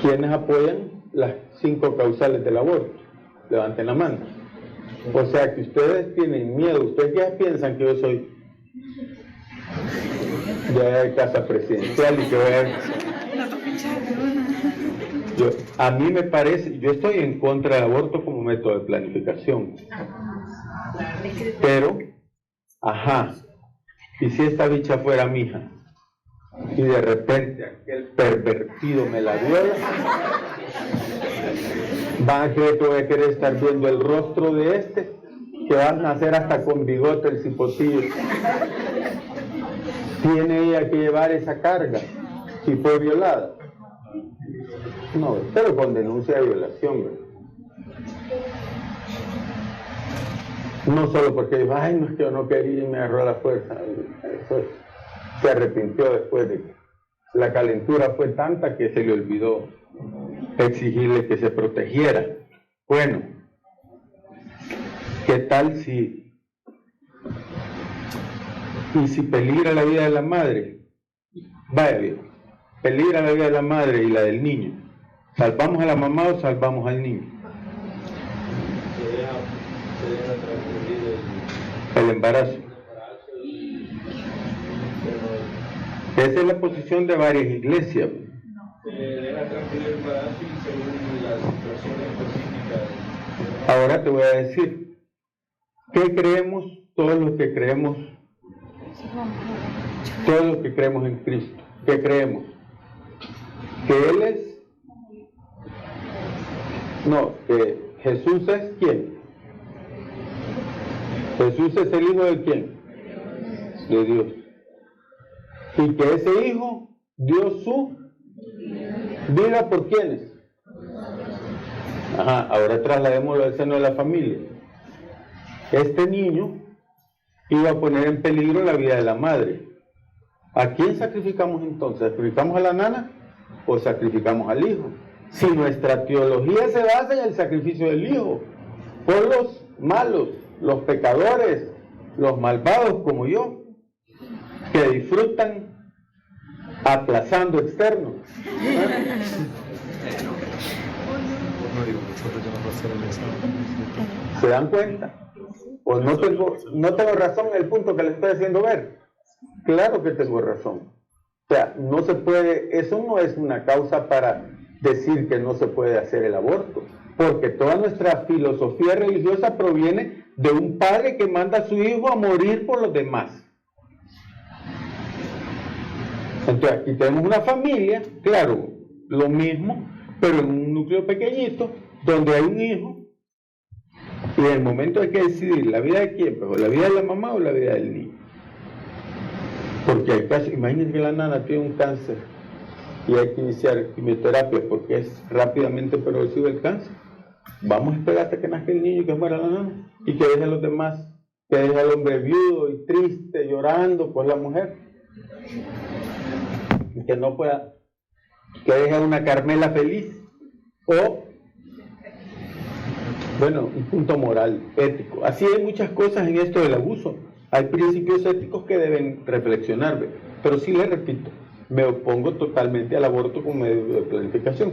S1: ¿Quiénes apoyan las 5 causales del aborto? Levanten la mano. O sea que ustedes tienen miedo. ¿Ustedes qué piensan que yo soy de casa presidencial y que voy a mí me parece, yo estoy en contra del aborto como método de planificación. Pero, y si esta bicha fuera mi hija y de repente aquel pervertido me la viola, van a creer que voy a querer estar viendo el rostro de este, que va a nacer hasta con bigote el cipotillo. Tiene ella que llevar esa carga si fue violada. No, pero con denuncia de violación, ¿verdad? No solo porque dijo, ay, no es que yo no quería y me agarró a la fuerza. Eso se arrepintió después de que la calentura fue tanta que se le olvidó exigirle que se protegiera. Bueno, ¿qué tal si peligra la vida de la madre? Vaya bien, peligra la vida de la madre y la del niño. ¿Salvamos a la mamá o salvamos al niño? El embarazo. Esa es la posición de varias iglesias. Ahora te voy a decir, ¿qué creemos todos los que creemos? Todos los que creemos en Cristo. ¿Qué creemos? Que Él es... No, que Jesús es ¿quién? Jesús es el hijo de ¿quién? De Dios. Y que ese hijo dio su vida por ¿quiénes? Ajá, ahora trasladémoslo al seno de la familia. Este niño iba a poner en peligro la vida de la madre. ¿A quién sacrificamos entonces? ¿Sacrificamos a la nana o sacrificamos al hijo? Si nuestra teología se basa en el sacrificio del hijo, por los malos, los pecadores, los malvados como yo, que disfrutan aplazando externos. ¿Se dan cuenta? ¿O no tengo razón en el punto que les estoy haciendo ver? Claro que tengo razón. O sea, no se puede, eso no es una causa para decir que no se puede hacer el aborto, porque toda nuestra filosofía religiosa proviene de un padre que manda a su hijo a morir por los demás. Entonces aquí tenemos una familia, claro, lo mismo, pero en un núcleo pequeñito, donde hay un hijo, y en el momento hay que decidir la vida de quién, pues, la vida de la mamá o la vida del niño. Porque hay casos, imagínense que la nana tiene un cáncer y hay que iniciar quimioterapia porque es rápidamente progresivo el cáncer. Vamos a esperar hasta que nazca el niño y que muera la nana y que deje a los demás, que deje al hombre viudo y triste, llorando por la mujer, y que no pueda, que deje a una Carmela feliz. O, bueno, un punto moral, ético. Así hay muchas cosas en esto del abuso. Hay principios éticos que deben reflexionar, pero sí les repito, me opongo totalmente al aborto como medio de planificación,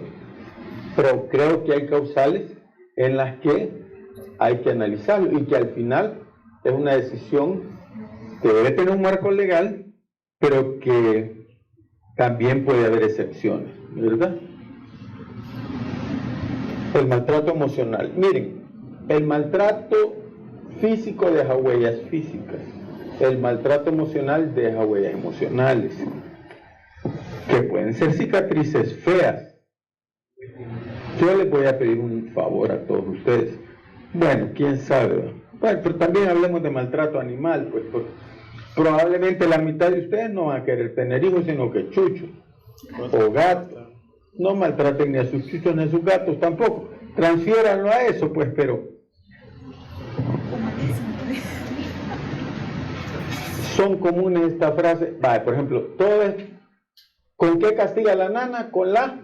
S1: pero creo que hay causales en las que hay que analizarlo y que al final es una decisión que debe tener un marco legal, pero que también puede haber excepciones, ¿verdad? El maltrato emocional. Miren, el maltrato físico deja huellas físicas, el maltrato emocional deja huellas emocionales, que pueden ser cicatrices feas. Yo les voy a pedir un favor a todos ustedes. Bueno, quién sabe. Bueno, pero también hablemos de maltrato animal, pues probablemente la mitad de ustedes no van a querer tener hijos, sino que chuchos o gatos. No maltraten ni a sus chuchos ni a sus gatos tampoco. Transfiéranlo a eso, pues, pero son comunes estas frases. Vale, por ejemplo, todo es, ¿con qué castiga la nana? Con la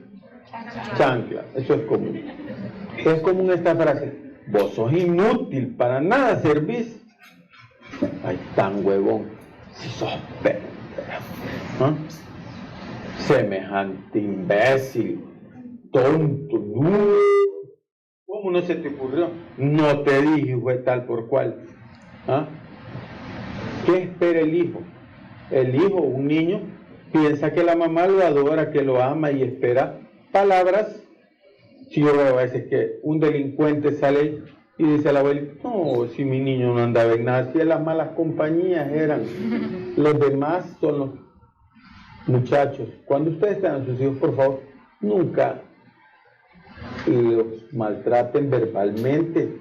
S1: chancla. Eso es común. Es común esta frase: vos sos inútil, para nada servís. Ay, tan huevón, si sos pendejo, ¿ah? Semejante imbécil, tonto, no. ¿Cómo no se te ocurrió? No te dije, fue tal por cual. ¿Ah? ¿Qué espera el hijo? El hijo, un niño, piensa que la mamá lo adora, que lo ama y espera palabras. Si yo veo a veces que un delincuente sale y dice a la abuela: no, si mi niño no andaba en nada, si las malas compañías eran, los demás son los muchachos. Cuando ustedes tengan sus hijos, por favor, nunca los maltraten verbalmente.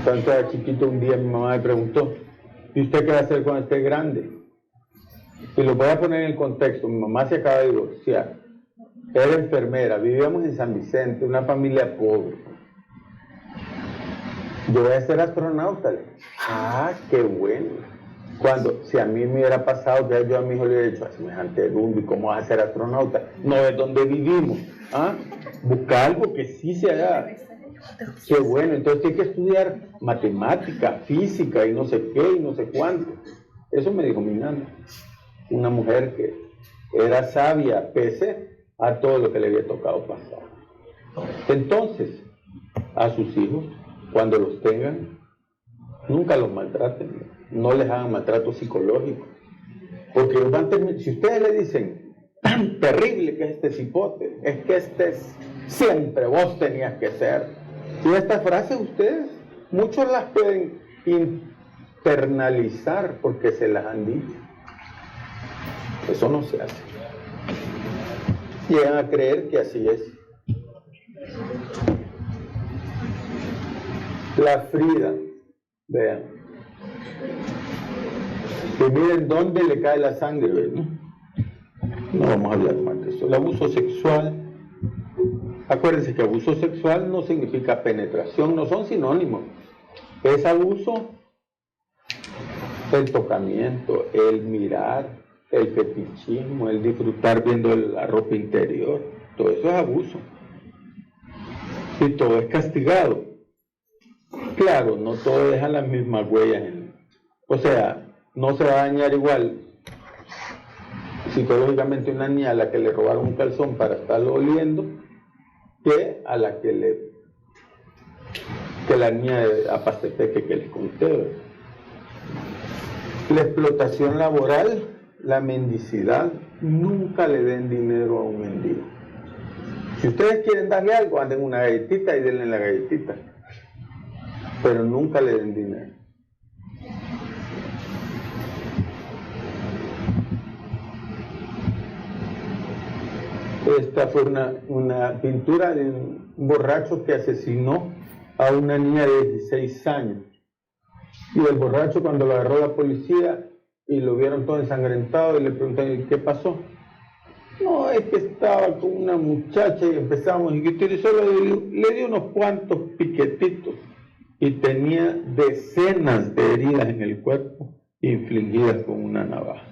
S1: Cuando era chiquito, un día mi mamá me preguntó: ¿y usted qué va a hacer cuando esté grande? Y lo voy a poner en contexto. Mi mamá se acaba de divorciar, era enfermera, vivíamos en San Vicente, una familia pobre. Yo voy a ser astronauta. Ah, qué bueno. Cuando, si a mí me hubiera pasado que yo a mi hijo le hubiera dicho: a semejante dundo, ¿cómo vas a ser astronauta? No es donde vivimos. ¿Ah? Busca algo que sí se haga. Qué bueno, entonces hay que estudiar matemática, física y no sé qué y no sé cuánto. Eso me dijo mi nana, una mujer que era sabia pese a todo lo que le había tocado pasar. Entonces, a sus hijos, cuando los tengan, nunca los maltraten, no les hagan maltrato psicológico, porque los van a terminar. Si ustedes le dicen: tan terrible que es este cipote, es que siempre vos tenías que ser. Y estas frases ustedes, muchos las pueden internalizar porque se las han dicho. Eso no se hace. Llegan a creer que así es. La Frida, vean. Que miren dónde le cae la sangre, ¿ven? No vamos a hablar más de eso. El abuso sexual, acuérdense que abuso sexual no significa penetración, no son sinónimos. Es abuso el tocamiento, el mirar, el fetichismo, el disfrutar viendo la ropa interior, todo eso es abuso. Y todo es castigado. Claro, no todo deja las mismas huellas. O sea, no se va a dañar igual psicológicamente una niña a la que le robaron un calzón para estarlo oliendo que a la que la niña de Apastepeque que les conté. La explotación laboral, la mendicidad, nunca le den dinero a un mendigo. Si ustedes quieren darle algo, anden una galletita y denle la galletita, pero nunca le den dinero. Esta fue una pintura de un borracho que asesinó a una niña de 16 años. Y el borracho, cuando lo agarró la policía y lo vieron todo ensangrentado y le preguntaron ¿qué pasó? No, es que estaba con una muchacha y empezamos y le dio unos cuantos piquetitos y tenía decenas de heridas en el cuerpo infligidas con una navaja.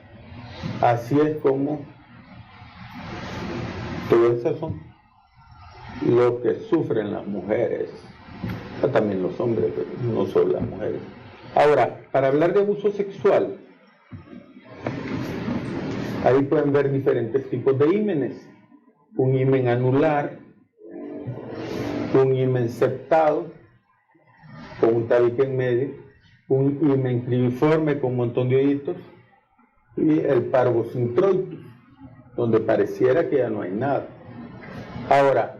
S1: Así es como todas esas son lo que sufren las mujeres, también los hombres, pero no solo las mujeres. Ahora, para hablar de abuso sexual, ahí pueden ver diferentes tipos de ímenes. Un himen anular, un himen septado, con un tabique en medio, un himen cribiforme con un montón de hoyitos, y el parvus introitus, donde pareciera que ya no hay nada. Ahora,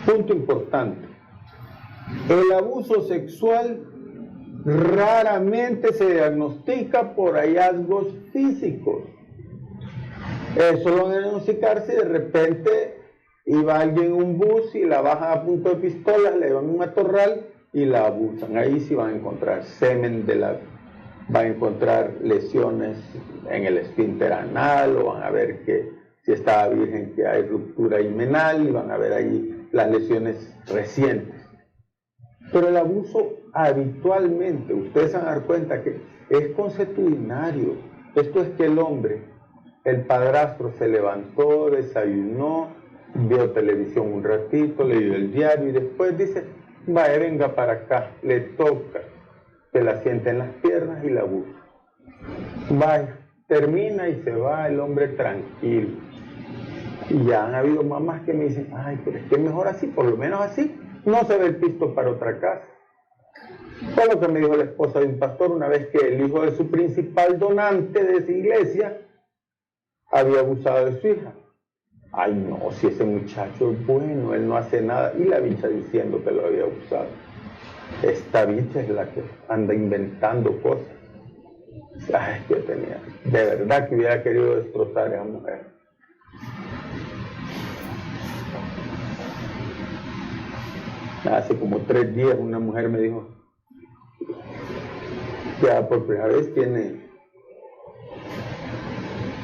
S1: punto importante, el abuso sexual raramente se diagnostica por hallazgos físicos. Eso lo van a diagnosticar si de repente iba alguien en un bus y la bajan a punto de pistolas, le dan un matorral y la abusan. Ahí sí van a encontrar semen van a encontrar lesiones en el esfínter anal, o van a ver que si estaba virgen que hay ruptura himenal, y van a ver ahí las lesiones recientes. Pero el abuso habitualmente, ustedes se van a dar cuenta que es consuetudinario. Esto es que el hombre, el padrastro se levantó, desayunó, vio televisión un ratito, leyó el diario y después dice, vaya, venga para acá, le toca, se la sienta en las piernas y la abusa. Vaya, termina y se va el hombre tranquilo. Y ya han habido mamás que me dicen, ay, pero es que mejor así, por lo menos así, no se ve el pisto para otra casa. Fue lo que me dijo la esposa de un pastor una vez que el hijo de su principal donante de esa iglesia había abusado de su hija. Ay no, si ese muchacho es bueno, él no hace nada. Y la bicha diciendo que lo había abusado. Esta bicha es la que anda inventando cosas. Ay, que tenía, de verdad que hubiera querido destrozar a esa mujer. Hace como 3 días una mujer me dijo, ya por primera vez tiene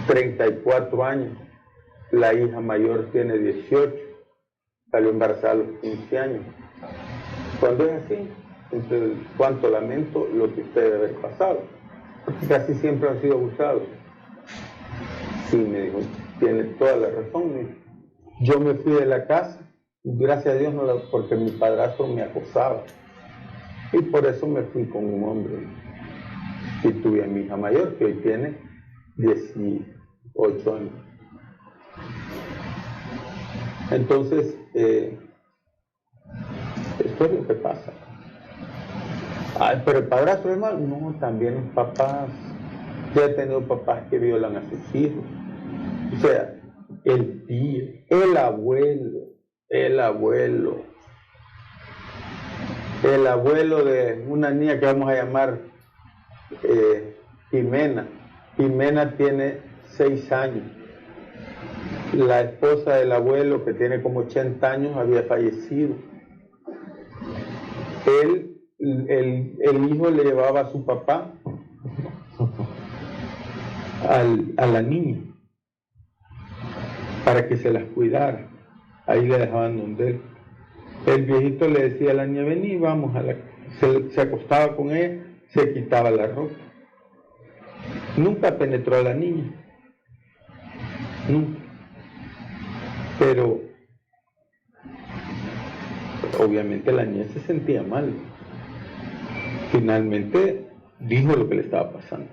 S1: 34 años, la hija mayor tiene 18, salió embarazada a los 15 años. Cuando es así, entonces, cuánto lamento lo que usted debe haber pasado, porque casi siempre han sido abusados. Sí, me dijo, tiene toda la razón. Yo me fui de la casa, gracias a Dios, porque mi padrastro me acosaba. Y por eso me fui con un hombre. Y tuve a mi hija mayor, que hoy tiene 18 años. Entonces, esto es lo que pasa. Ay, pero el padrastro es malo. No, también los papás. Yo he tenido papás que violan a sus hijos. O sea, el tío, el abuelo de una niña que vamos a llamar Jimena. Jimena tiene 6 años. La esposa del abuelo, que tiene como 80 años, había fallecido. el hijo le llevaba a su papá a la niña para que se las cuidara. Ahí le dejaban donde él. El viejito le decía a la niña, vení, vamos a la... Se acostaba con ella, se quitaba la ropa. Nunca penetró a la niña. Nunca. Pero obviamente la niña se sentía mal. Finalmente dijo lo que le estaba pasando.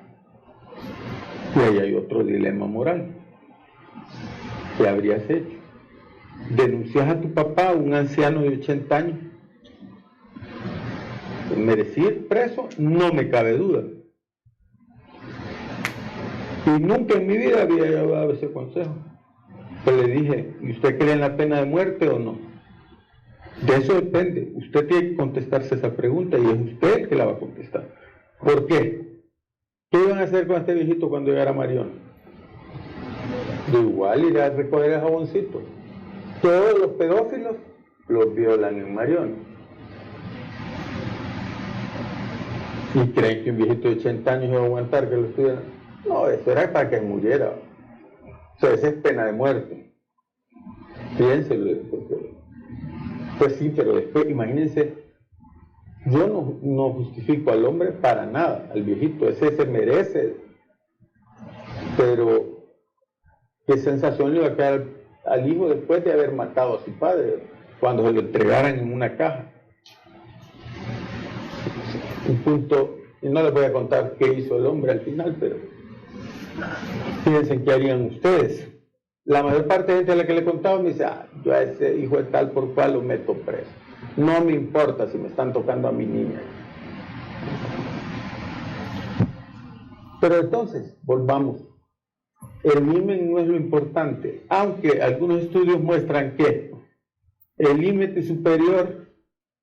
S1: Y ahí hay otro dilema moral. ¿Qué habrías hecho? ¿Denuncias a tu papá, un anciano de 80 años? ¿Merecía ir preso? No me cabe duda. Y nunca en mi vida había dado ese consejo. Pero le dije, ¿y usted cree en la pena de muerte o no? De eso depende. Usted tiene que contestarse esa pregunta y es usted el que la va a contestar. ¿Por qué? ¿Qué iban a hacer con este viejito cuando llegara Marión? De igual ir a recoger el jaboncito. Todos los pedófilos los violan en Marión. ¿Y creen que un viejito de 80 años iba a aguantar que lo estuvieran? No, eso era para que muriera. O sea, esa es pena de muerte. Piénselo. Pues sí, pero después, imagínense, yo no justifico al hombre para nada, al viejito, ese se merece. Pero, ¿qué sensación le iba a quedar al hijo después de haber matado a su padre, cuando se lo entregaran en una caja? Un punto, y no les voy a contar qué hizo el hombre al final, pero piensen qué harían ustedes. La mayor parte de gente a la que le he contado me dice, yo a ese hijo de tal por cual lo meto preso. No me importa si me están tocando a mi niña. Pero entonces, volvamos. El himen no es lo importante, aunque algunos estudios muestran que el límite superior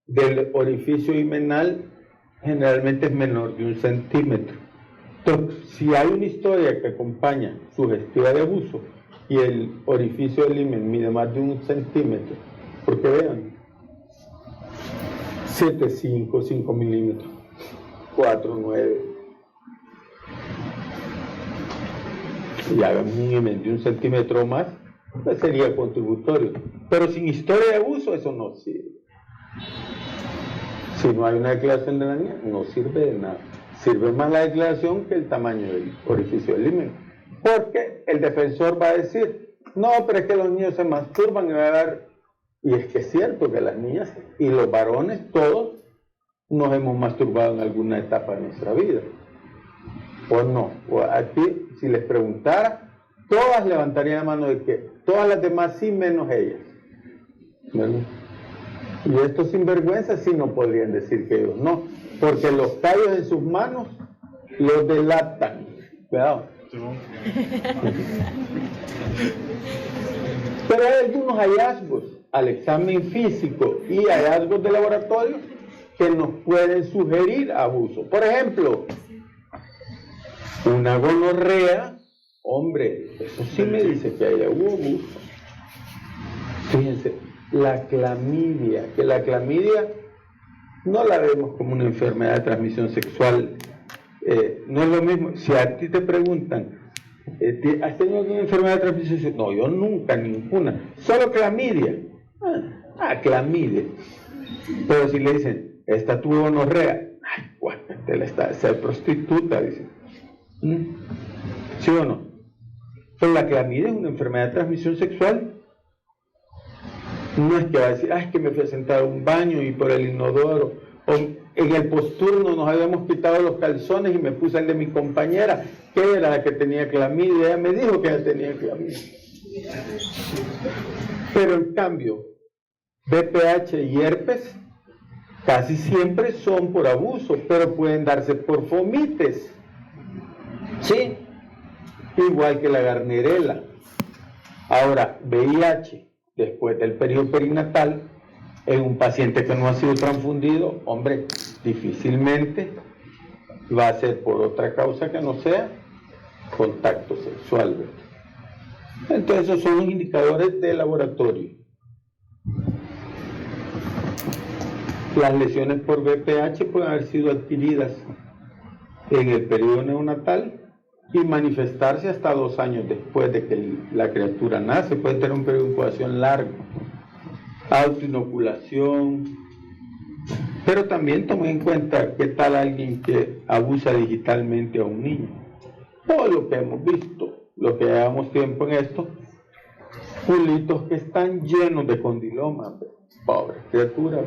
S1: del orificio himenal generalmente es menor de 1 centímetro. Entonces, si hay una historia que acompaña sugestiva de abuso y el orificio del himen mide más de 1 centímetro, porque vean, 7,5, 5 milímetros, 4, 9, y hagamos un himen de 1 centímetro o más, pues sería contributorio. Pero sin historia de abuso, eso no sirve. Si no hay una declaración de la niña, no sirve de nada. Sirve más la declaración que el tamaño del orificio del himen. Porque el defensor va a decir, no, pero es que los niños se masturban y va a dar... Y es que es cierto que las niñas y los varones, todos, nos hemos masturbado en alguna etapa de nuestra vida. ¿O no? O aquí, si les preguntara, todas levantarían la mano de que todas las demás sí, menos ellas. ¿Verdad? Y estos sinvergüenzas sí no podrían decir que ellos no, porque los callos en sus manos los delatan. Cuidado. Pero hay algunos hallazgos al examen físico y hallazgos de laboratorio que nos pueden sugerir abuso. Por ejemplo, una gonorrea, hombre, eso sí me dice que hay abuso. Fíjense, la clamidia, que la clamidia no la vemos como una enfermedad de transmisión sexual, no es lo mismo. Si a ti te preguntan, ¿has tenido alguna enfermedad de transmisión sexual? No, yo nunca, ninguna, solo clamidia. Clamidia. Pero si le dicen, esta tuvo gonorrea, ay, guácatela, está ser prostituta, dicen. ¿Sí o no? Pero la clamidia es una enfermedad de transmisión sexual. No es que va a decir, es que me fui a sentar a un baño y por el inodoro, o en el posturno nos habíamos quitado los calzones y me puse el de mi compañera, que era la que tenía clamidia, ella me dijo que ella tenía clamidia. Pero en cambio, VPH y herpes casi siempre son por abuso, pero pueden darse por fomites. Sí, igual que la garnerela. Ahora, VIH, después del periodo perinatal, en un paciente que no ha sido transfundido, hombre, difícilmente va a ser por otra causa que no sea contacto sexual, ¿verdad? Entonces, esos son los indicadores de laboratorio. Las lesiones por VPH pueden haber sido adquiridas en el periodo neonatal y manifestarse hasta 2 años después de que la criatura nace. Puede tener un periodo de incubación largo. Autoinoculación. Pero también tomen en cuenta qué tal alguien que abusa digitalmente a un niño. O lo que hemos visto, lo que llevamos tiempo en esto, culitos que están llenos de condilomas. Pobre criatura.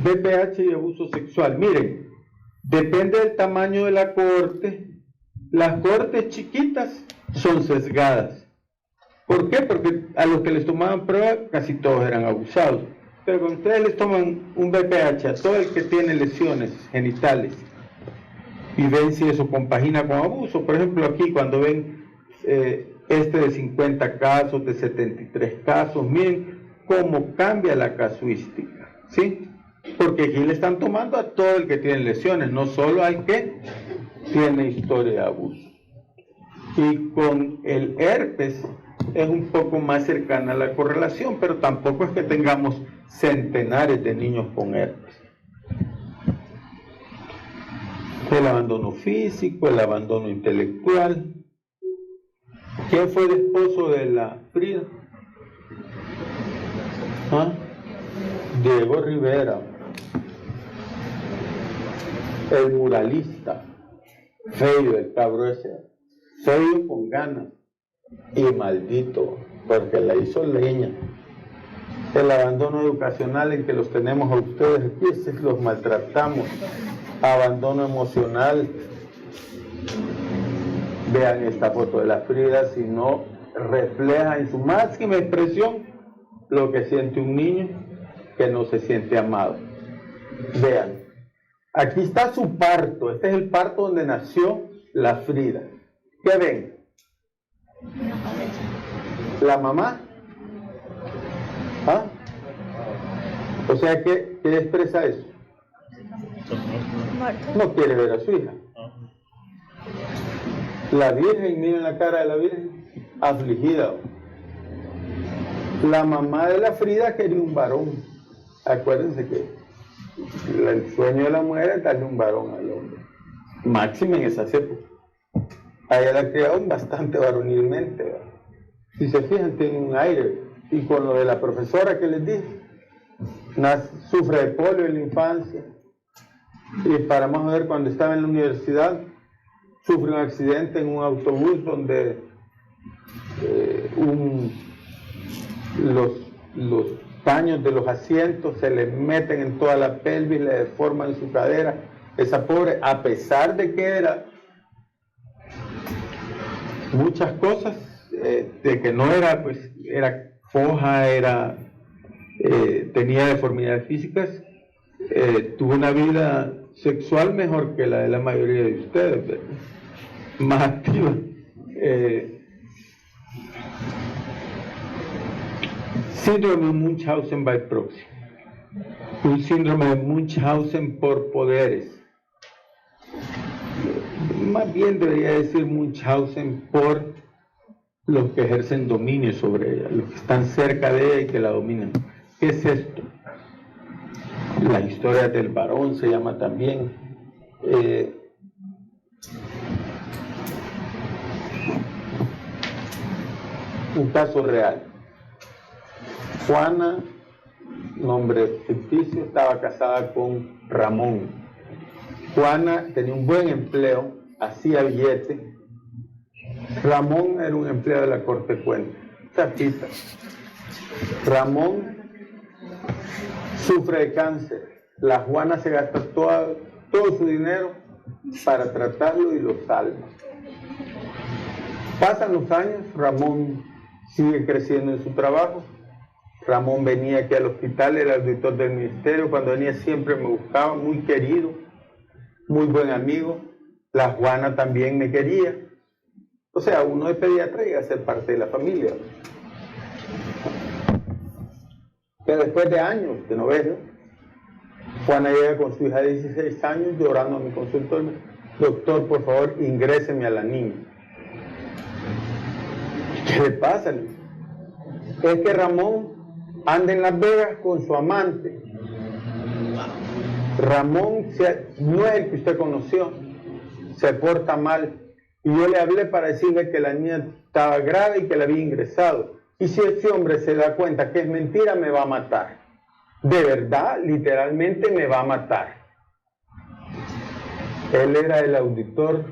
S1: VPH y abuso sexual. Miren, depende del tamaño de la cohorte. Las cohortes chiquitas son sesgadas. ¿Por qué? Porque a los que les tomaban prueba casi todos eran abusados. Pero cuando ustedes les toman un VPH a todo el que tiene lesiones genitales y ven si eso compagina con abuso, por ejemplo aquí cuando ven este de 50 casos, de 73 casos, miren cómo cambia la casuística, ¿sí? Porque aquí le están tomando a todo el que tiene lesiones, no solo al que tiene historia de abuso. Y con el herpes es un poco más cercana a la correlación, pero tampoco es que tengamos centenares de niños con herpes. El abandono físico, el abandono intelectual. ¿Quién fue el esposo de la Frida? ¿Ah? Diego Rivera, el muralista, feo el cabro ese, feo con ganas y maldito, porque la hizo leña. El abandono educacional en que los tenemos a ustedes aquí, los maltratamos. Abandono emocional. Vean esta foto de la Frida, si no refleja en su máxima expresión lo que siente un niño que no se siente amado. Vean, aquí está su parto, este es el parto donde nació la Frida. ¿Qué ven? La mamá. ¿Ah? O sea, ¿qué expresa eso? No quiere ver a su hija. La Virgen, miren la cara de la Virgen, afligida. La mamá de la Frida quería un varón. Acuérdense que el sueño de la mujer es darle un varón al hombre. Máximo en esas épocas. A ella la criaron bastante varonilmente, ¿verdad? Si se fijan, tiene un aire. Y con lo de la profesora que les dije, sufre de polio en la infancia. Y para más ver, cuando estaba en la universidad, sufre un accidente en un autobús donde los paños de los asientos se le meten en toda la pelvis, le deforman su cadera. Esa pobre, a pesar de que era muchas cosas, de que no era, pues, era coja, tenía deformidades físicas, tuvo una vida sexual mejor que la de la mayoría de ustedes, ¿verdad? Más activa. Síndrome de Munchausen by proxy. Un síndrome de Munchausen por poderes. Más bien debería decir Munchausen por los que ejercen dominio sobre ella, los que están cerca de ella y que la dominan. ¿Qué es esto? La historia del varón se llama también. Un caso real. Juana, nombre ficticio, estaba casada con Ramón. Juana tenía un buen empleo, hacía billete. Ramón era un empleado de la Corte Cuenta. Chapita. Ramón sufre de cáncer. La Juana se gasta todo su dinero para tratarlo y lo salva. Pasan los años, Ramón sigue creciendo en su trabajo. Ramón venía aquí al hospital, era auditor del ministerio. Cuando venía siempre me buscaba, muy querido, muy buen amigo. La Juana también me quería. O sea, uno de pediatra llega a ser parte de la familia. Que después de años de no verlo, Juana llega con su hija de 16 años llorando a mi consultorio. Doctor, por favor, ingréseme a la niña. ¿Qué le pasa? Es que Ramón anda en Las Vegas con su amante. Ramón no es el que usted conoció, se porta mal. Y yo le hablé para decirle que la niña estaba grave y que la había ingresado. Y si ese hombre se da cuenta que es mentira, me va a matar. De verdad, literalmente me va a matar. Él era el auditor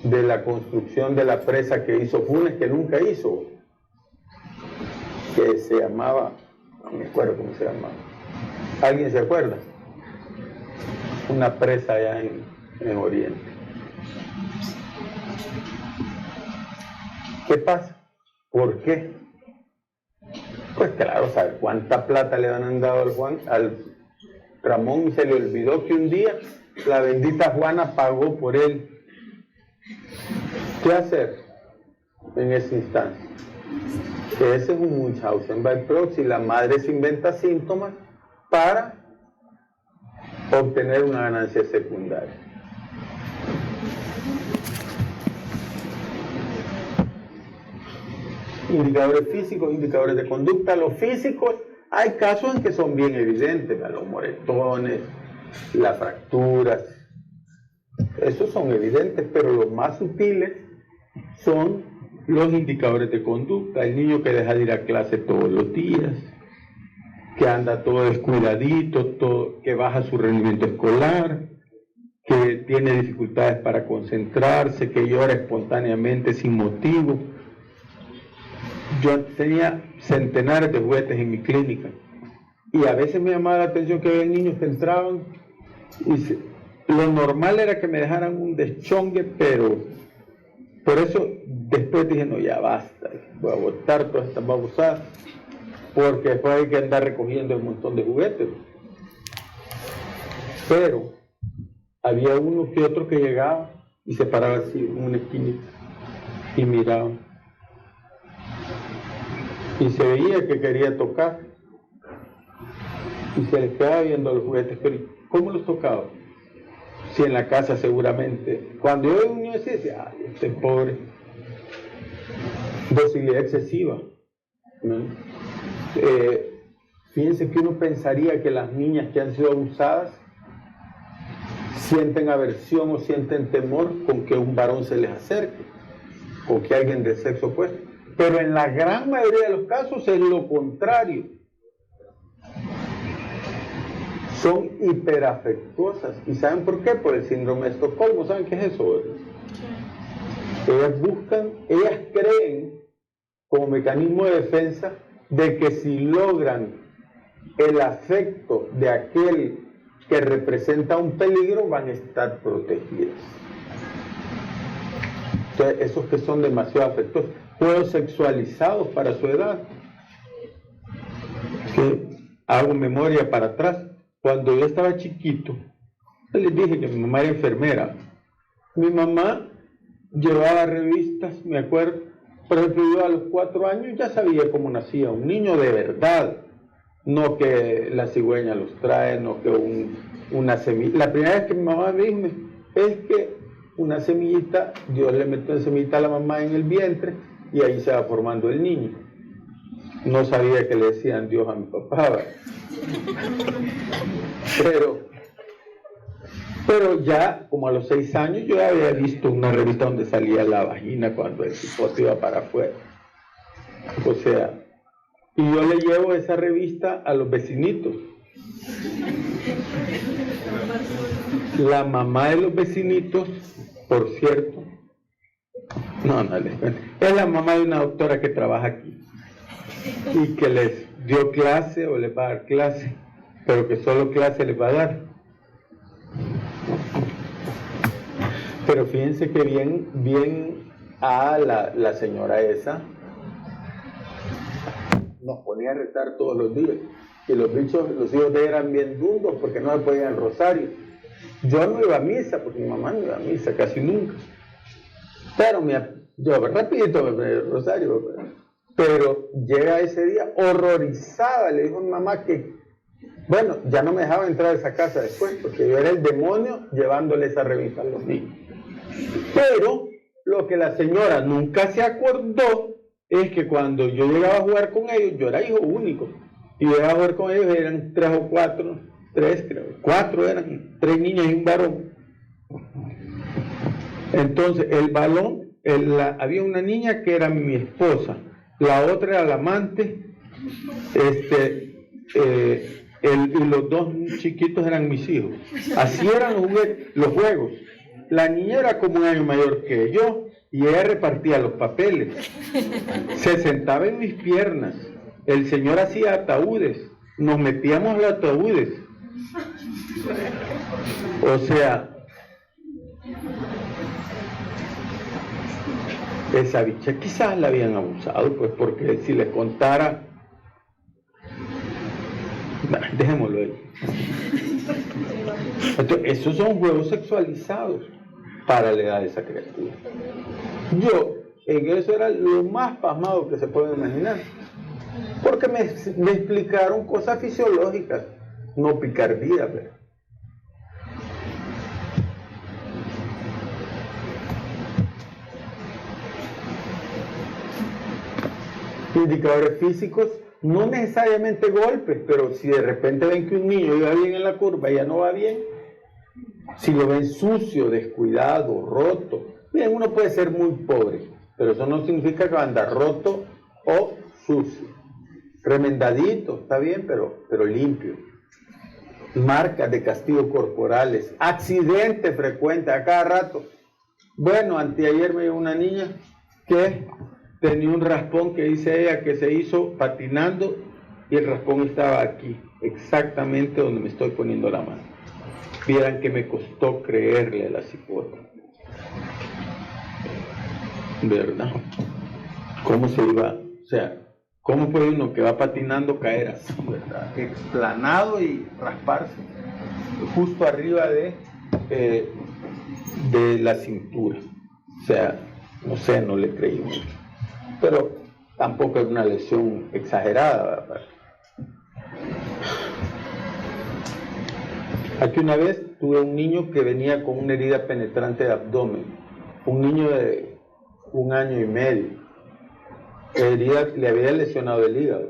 S1: de la construcción de la presa que hizo Funes, que nunca hizo, que se llamaba, no me acuerdo cómo se llamaba. ¿Alguien se acuerda? Una presa allá en Oriente. ¿Qué pasa? ¿Por qué? Pues claro, ¿sabe cuánta plata le han dado al Ramón? Y se le olvidó que un día la bendita Juana pagó por él. ¿Qué hacer en ese instante? Que ese es un Munchausen by proxy. La madre se inventa síntomas para obtener una ganancia secundaria. Indicadores físicos, indicadores de conducta. Los físicos, hay casos en que son bien evidentes, los moretones, las fracturas, esos son evidentes, pero los más sutiles son los indicadores de conducta. El niño que deja de ir a clase todos los días, que anda todo descuidadito, que baja su rendimiento escolar, que tiene dificultades para concentrarse, que llora espontáneamente sin motivo. Yo tenía centenares de juguetes en mi clínica y a veces me llamaba la atención que había niños que entraban y lo normal era que me dejaran un deschongue, pero por eso después dije, no, ya basta, voy a botar todas estas babosadas, porque después hay que andar recogiendo un montón de juguetes. Pero había uno que otro que llegaba y se paraba así en una esquinita y miraba. Y se veía que quería tocar. Y se les quedaba viendo los juguetes. Pero ¿cómo los tocaba? Si en la casa seguramente. Cuando yo era un niño decía, ay, este pobre. Docilidad excesiva, ¿no? Fíjense que uno pensaría que las niñas que han sido abusadas sienten aversión o sienten temor con que un varón se les acerque, o que alguien de sexo opuesto. Pero en la gran mayoría de los casos es lo contrario. Son hiperafectuosas. ¿Y saben por qué? Por el síndrome de Estocolmo. ¿Saben qué es eso? Ellas creen como mecanismo de defensa de que si logran el afecto de aquel que representa un peligro, van a estar protegidas. Entonces, esos que son demasiado afectuosos, juegos sexualizados para su edad. Que hago memoria para atrás. Cuando yo estaba chiquito, les dije que mi mamá era enfermera. Mi mamá llevaba revistas, me acuerdo. Por ejemplo, yo a los 4 años ya sabía cómo nacía un niño de verdad. No que la cigüeña los trae, no que una semilla. La primera vez que mi mamá me dijo es que una semillita, Dios le metió una semillita a la mamá en el vientre y ahí se va formando el niño. No sabía que le decían Dios a mi papá, ¿verdad? Pero ya como a los 6 años yo había visto una revista donde salía la vagina cuando el cipote iba para afuera. O sea, y yo le llevo esa revista a los vecinitos. La mamá de los vecinitos, por cierto, es la mamá de una doctora que trabaja aquí y que les dio clase o les va a dar clase, pero que solo clase les va a dar. Pero fíjense que bien a la señora esa nos ponía a rezar todos los días. Y los hijos de ella eran bien dundos porque no se podían el rosario. Yo no iba a misa, porque mi mamá no iba a misa casi nunca. Pero yo rapidito me ponía el rosario. Pero llega ese día horrorizada, le dijo a mi mamá que, bueno, ya no me dejaba entrar a esa casa después, porque yo era el demonio llevándole esa revista a los niños. Pero lo que la señora nunca se acordó es que cuando yo llegaba a jugar con ellos, yo era hijo único, y llegaba a jugar con ellos, eran 3 o 4, 3 creo, 4 eran, 3 niñas y un varón. Entonces el balón, había una niña que era mi esposa, la otra era la amante, y los 2 chiquitos eran mis hijos. Así eran los juegos. La niña era como un año mayor que yo y ella repartía los papeles. Se sentaba en mis piernas. El señor hacía ataúdes. Nos metíamos los ataúdes. O sea, esa bicha quizás la habían abusado, pues, porque si les contara, dejémoslo ahí. Entonces, esos son juegos sexualizados para la edad de esa criatura. Yo, en eso era lo más pasmado que se puede imaginar, porque me explicaron cosas fisiológicas, no picardía, pero. Indicadores físicos, no necesariamente golpes, pero si de repente ven que un niño iba bien en la curva y ya no va bien, si lo ven sucio, descuidado, roto, bien, uno puede ser muy pobre, pero eso no significa que va a andar roto o sucio. Remendadito, está bien, pero limpio. Marcas de castigo corporales, accidentes frecuentes a cada rato. Bueno, anteayer me dio una niña que tenía un raspón que dice ella que se hizo patinando y el raspón estaba aquí, exactamente donde me estoy poniendo la mano. Vieran que me costó creerle a la cipota. ¿Verdad? ¿Cómo se iba? O sea, ¿cómo puede uno que va patinando caer así, verdad? Explanado y rasparse justo arriba de la cintura. O sea, no sé, no le creí mucho. Pero tampoco es una lesión exagerada, ¿verdad? Aquí una vez tuve un niño que venía con una herida penetrante de abdomen, un niño de 1 año y medio. La herida le había lesionado el hígado.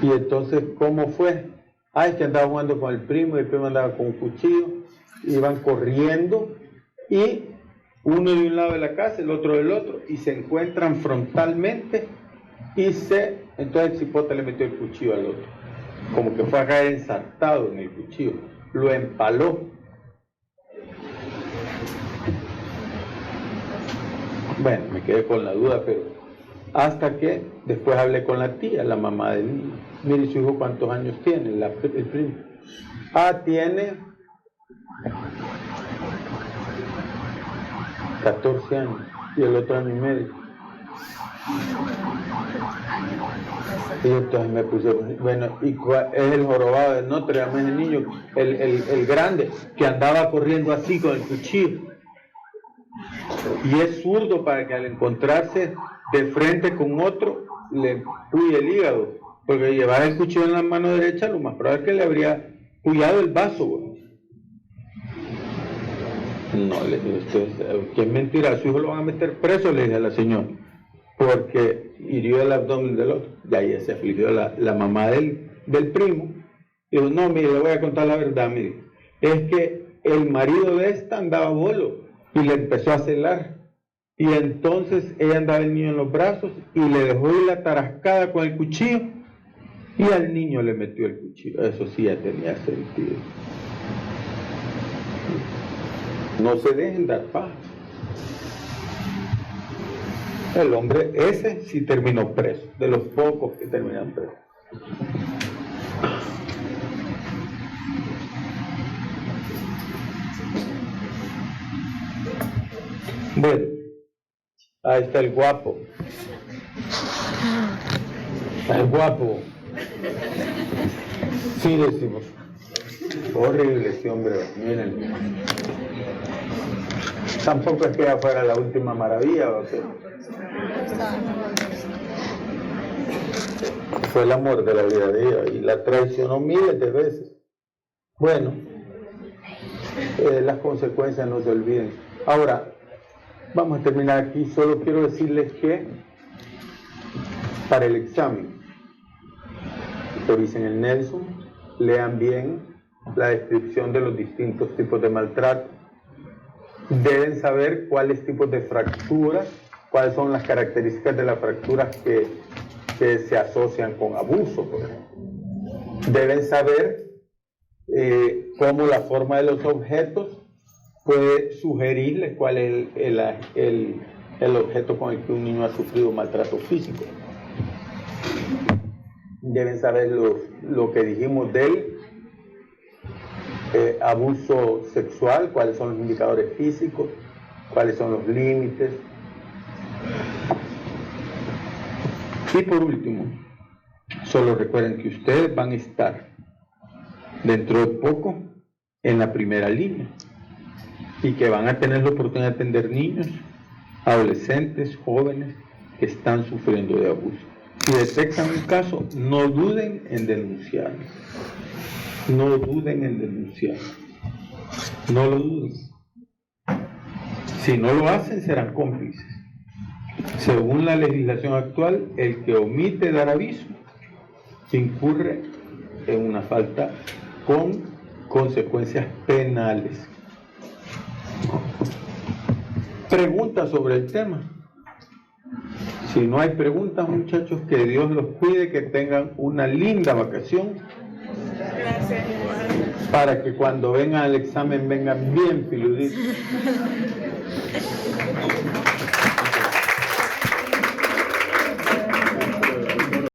S1: Y entonces, ¿cómo fue? Es que andaba jugando con el primo andaba con un cuchillo, iban corriendo y uno de un lado de la casa, el otro del otro, y se encuentran frontalmente entonces el cipote le metió el cuchillo al otro, como que fue a caer ensartado en el cuchillo, lo empaló. Bueno, me quedé con la duda, pero hasta que después hablé con la tía, la mamá del niño. Mire, su hijo cuántos años tiene, el primo. Tiene 14 años y el otro 1 año y medio. Y entonces me puse, bueno, y es el jorobado de Notre Dame, el niño, el grande, que andaba corriendo así con el cuchillo. Y es zurdo para que al encontrarse de frente con otro, le puye el hígado, porque llevar el cuchillo en la mano derecha, lo más probable es que le habría puyado el vaso, güey. No, le dije, que es mentira, a su hijo lo van a meter preso, le dije a la señora, porque hirió el abdomen del otro. Y ahí se afligió la mamá del primo. Dijo, no, mire, le voy a contar la verdad, mire, es que el marido de esta andaba bolo y le empezó a celar. Y entonces ella andaba el niño en los brazos y le dejó ir la tarascada con el cuchillo y al niño le metió el cuchillo. Eso sí ya tenía sentido. No se dejen dar paz. El hombre ese sí terminó preso, de los pocos que terminan presos. Bueno, ahí está el guapo. El guapo. Sí, decimos. Horrible ese hombre, miren. Tampoco es que ya fuera la última maravilla, ¿o qué? Fue el amor de la vida de ella y la traicionó miles de veces. Bueno, las consecuencias no se olviden. Ahora, vamos a terminar aquí. Solo quiero decirles que para el examen. Revisen el Nelson, lean bien la descripción de los distintos tipos de maltrato. Deben saber cuáles tipos de fracturas, cuáles son las características de las fracturas que se asocian con abuso, por ejemplo. Deben saber cómo la forma de los objetos puede sugerirles cuál es el objeto con el que un niño ha sufrido maltrato físico. Deben saber lo que dijimos del abuso sexual, cuáles son los indicadores físicos, cuáles son los límites. Y por último, solo recuerden que ustedes van a estar dentro de poco en la primera línea y que van a tener la oportunidad de atender niños, adolescentes, jóvenes que están sufriendo de abuso. Si detectan un caso, no duden en denunciar. No duden en denunciar. No lo duden. Si no lo hacen, serán cómplices. Según la legislación actual, el que omite dar aviso incurre en una falta con consecuencias penales. Preguntas sobre el tema. Si no hay preguntas, muchachos, que Dios los cuide, que tengan una linda vacación.
S3: Gracias.
S1: Para que cuando vengan al examen vengan bien piluditos.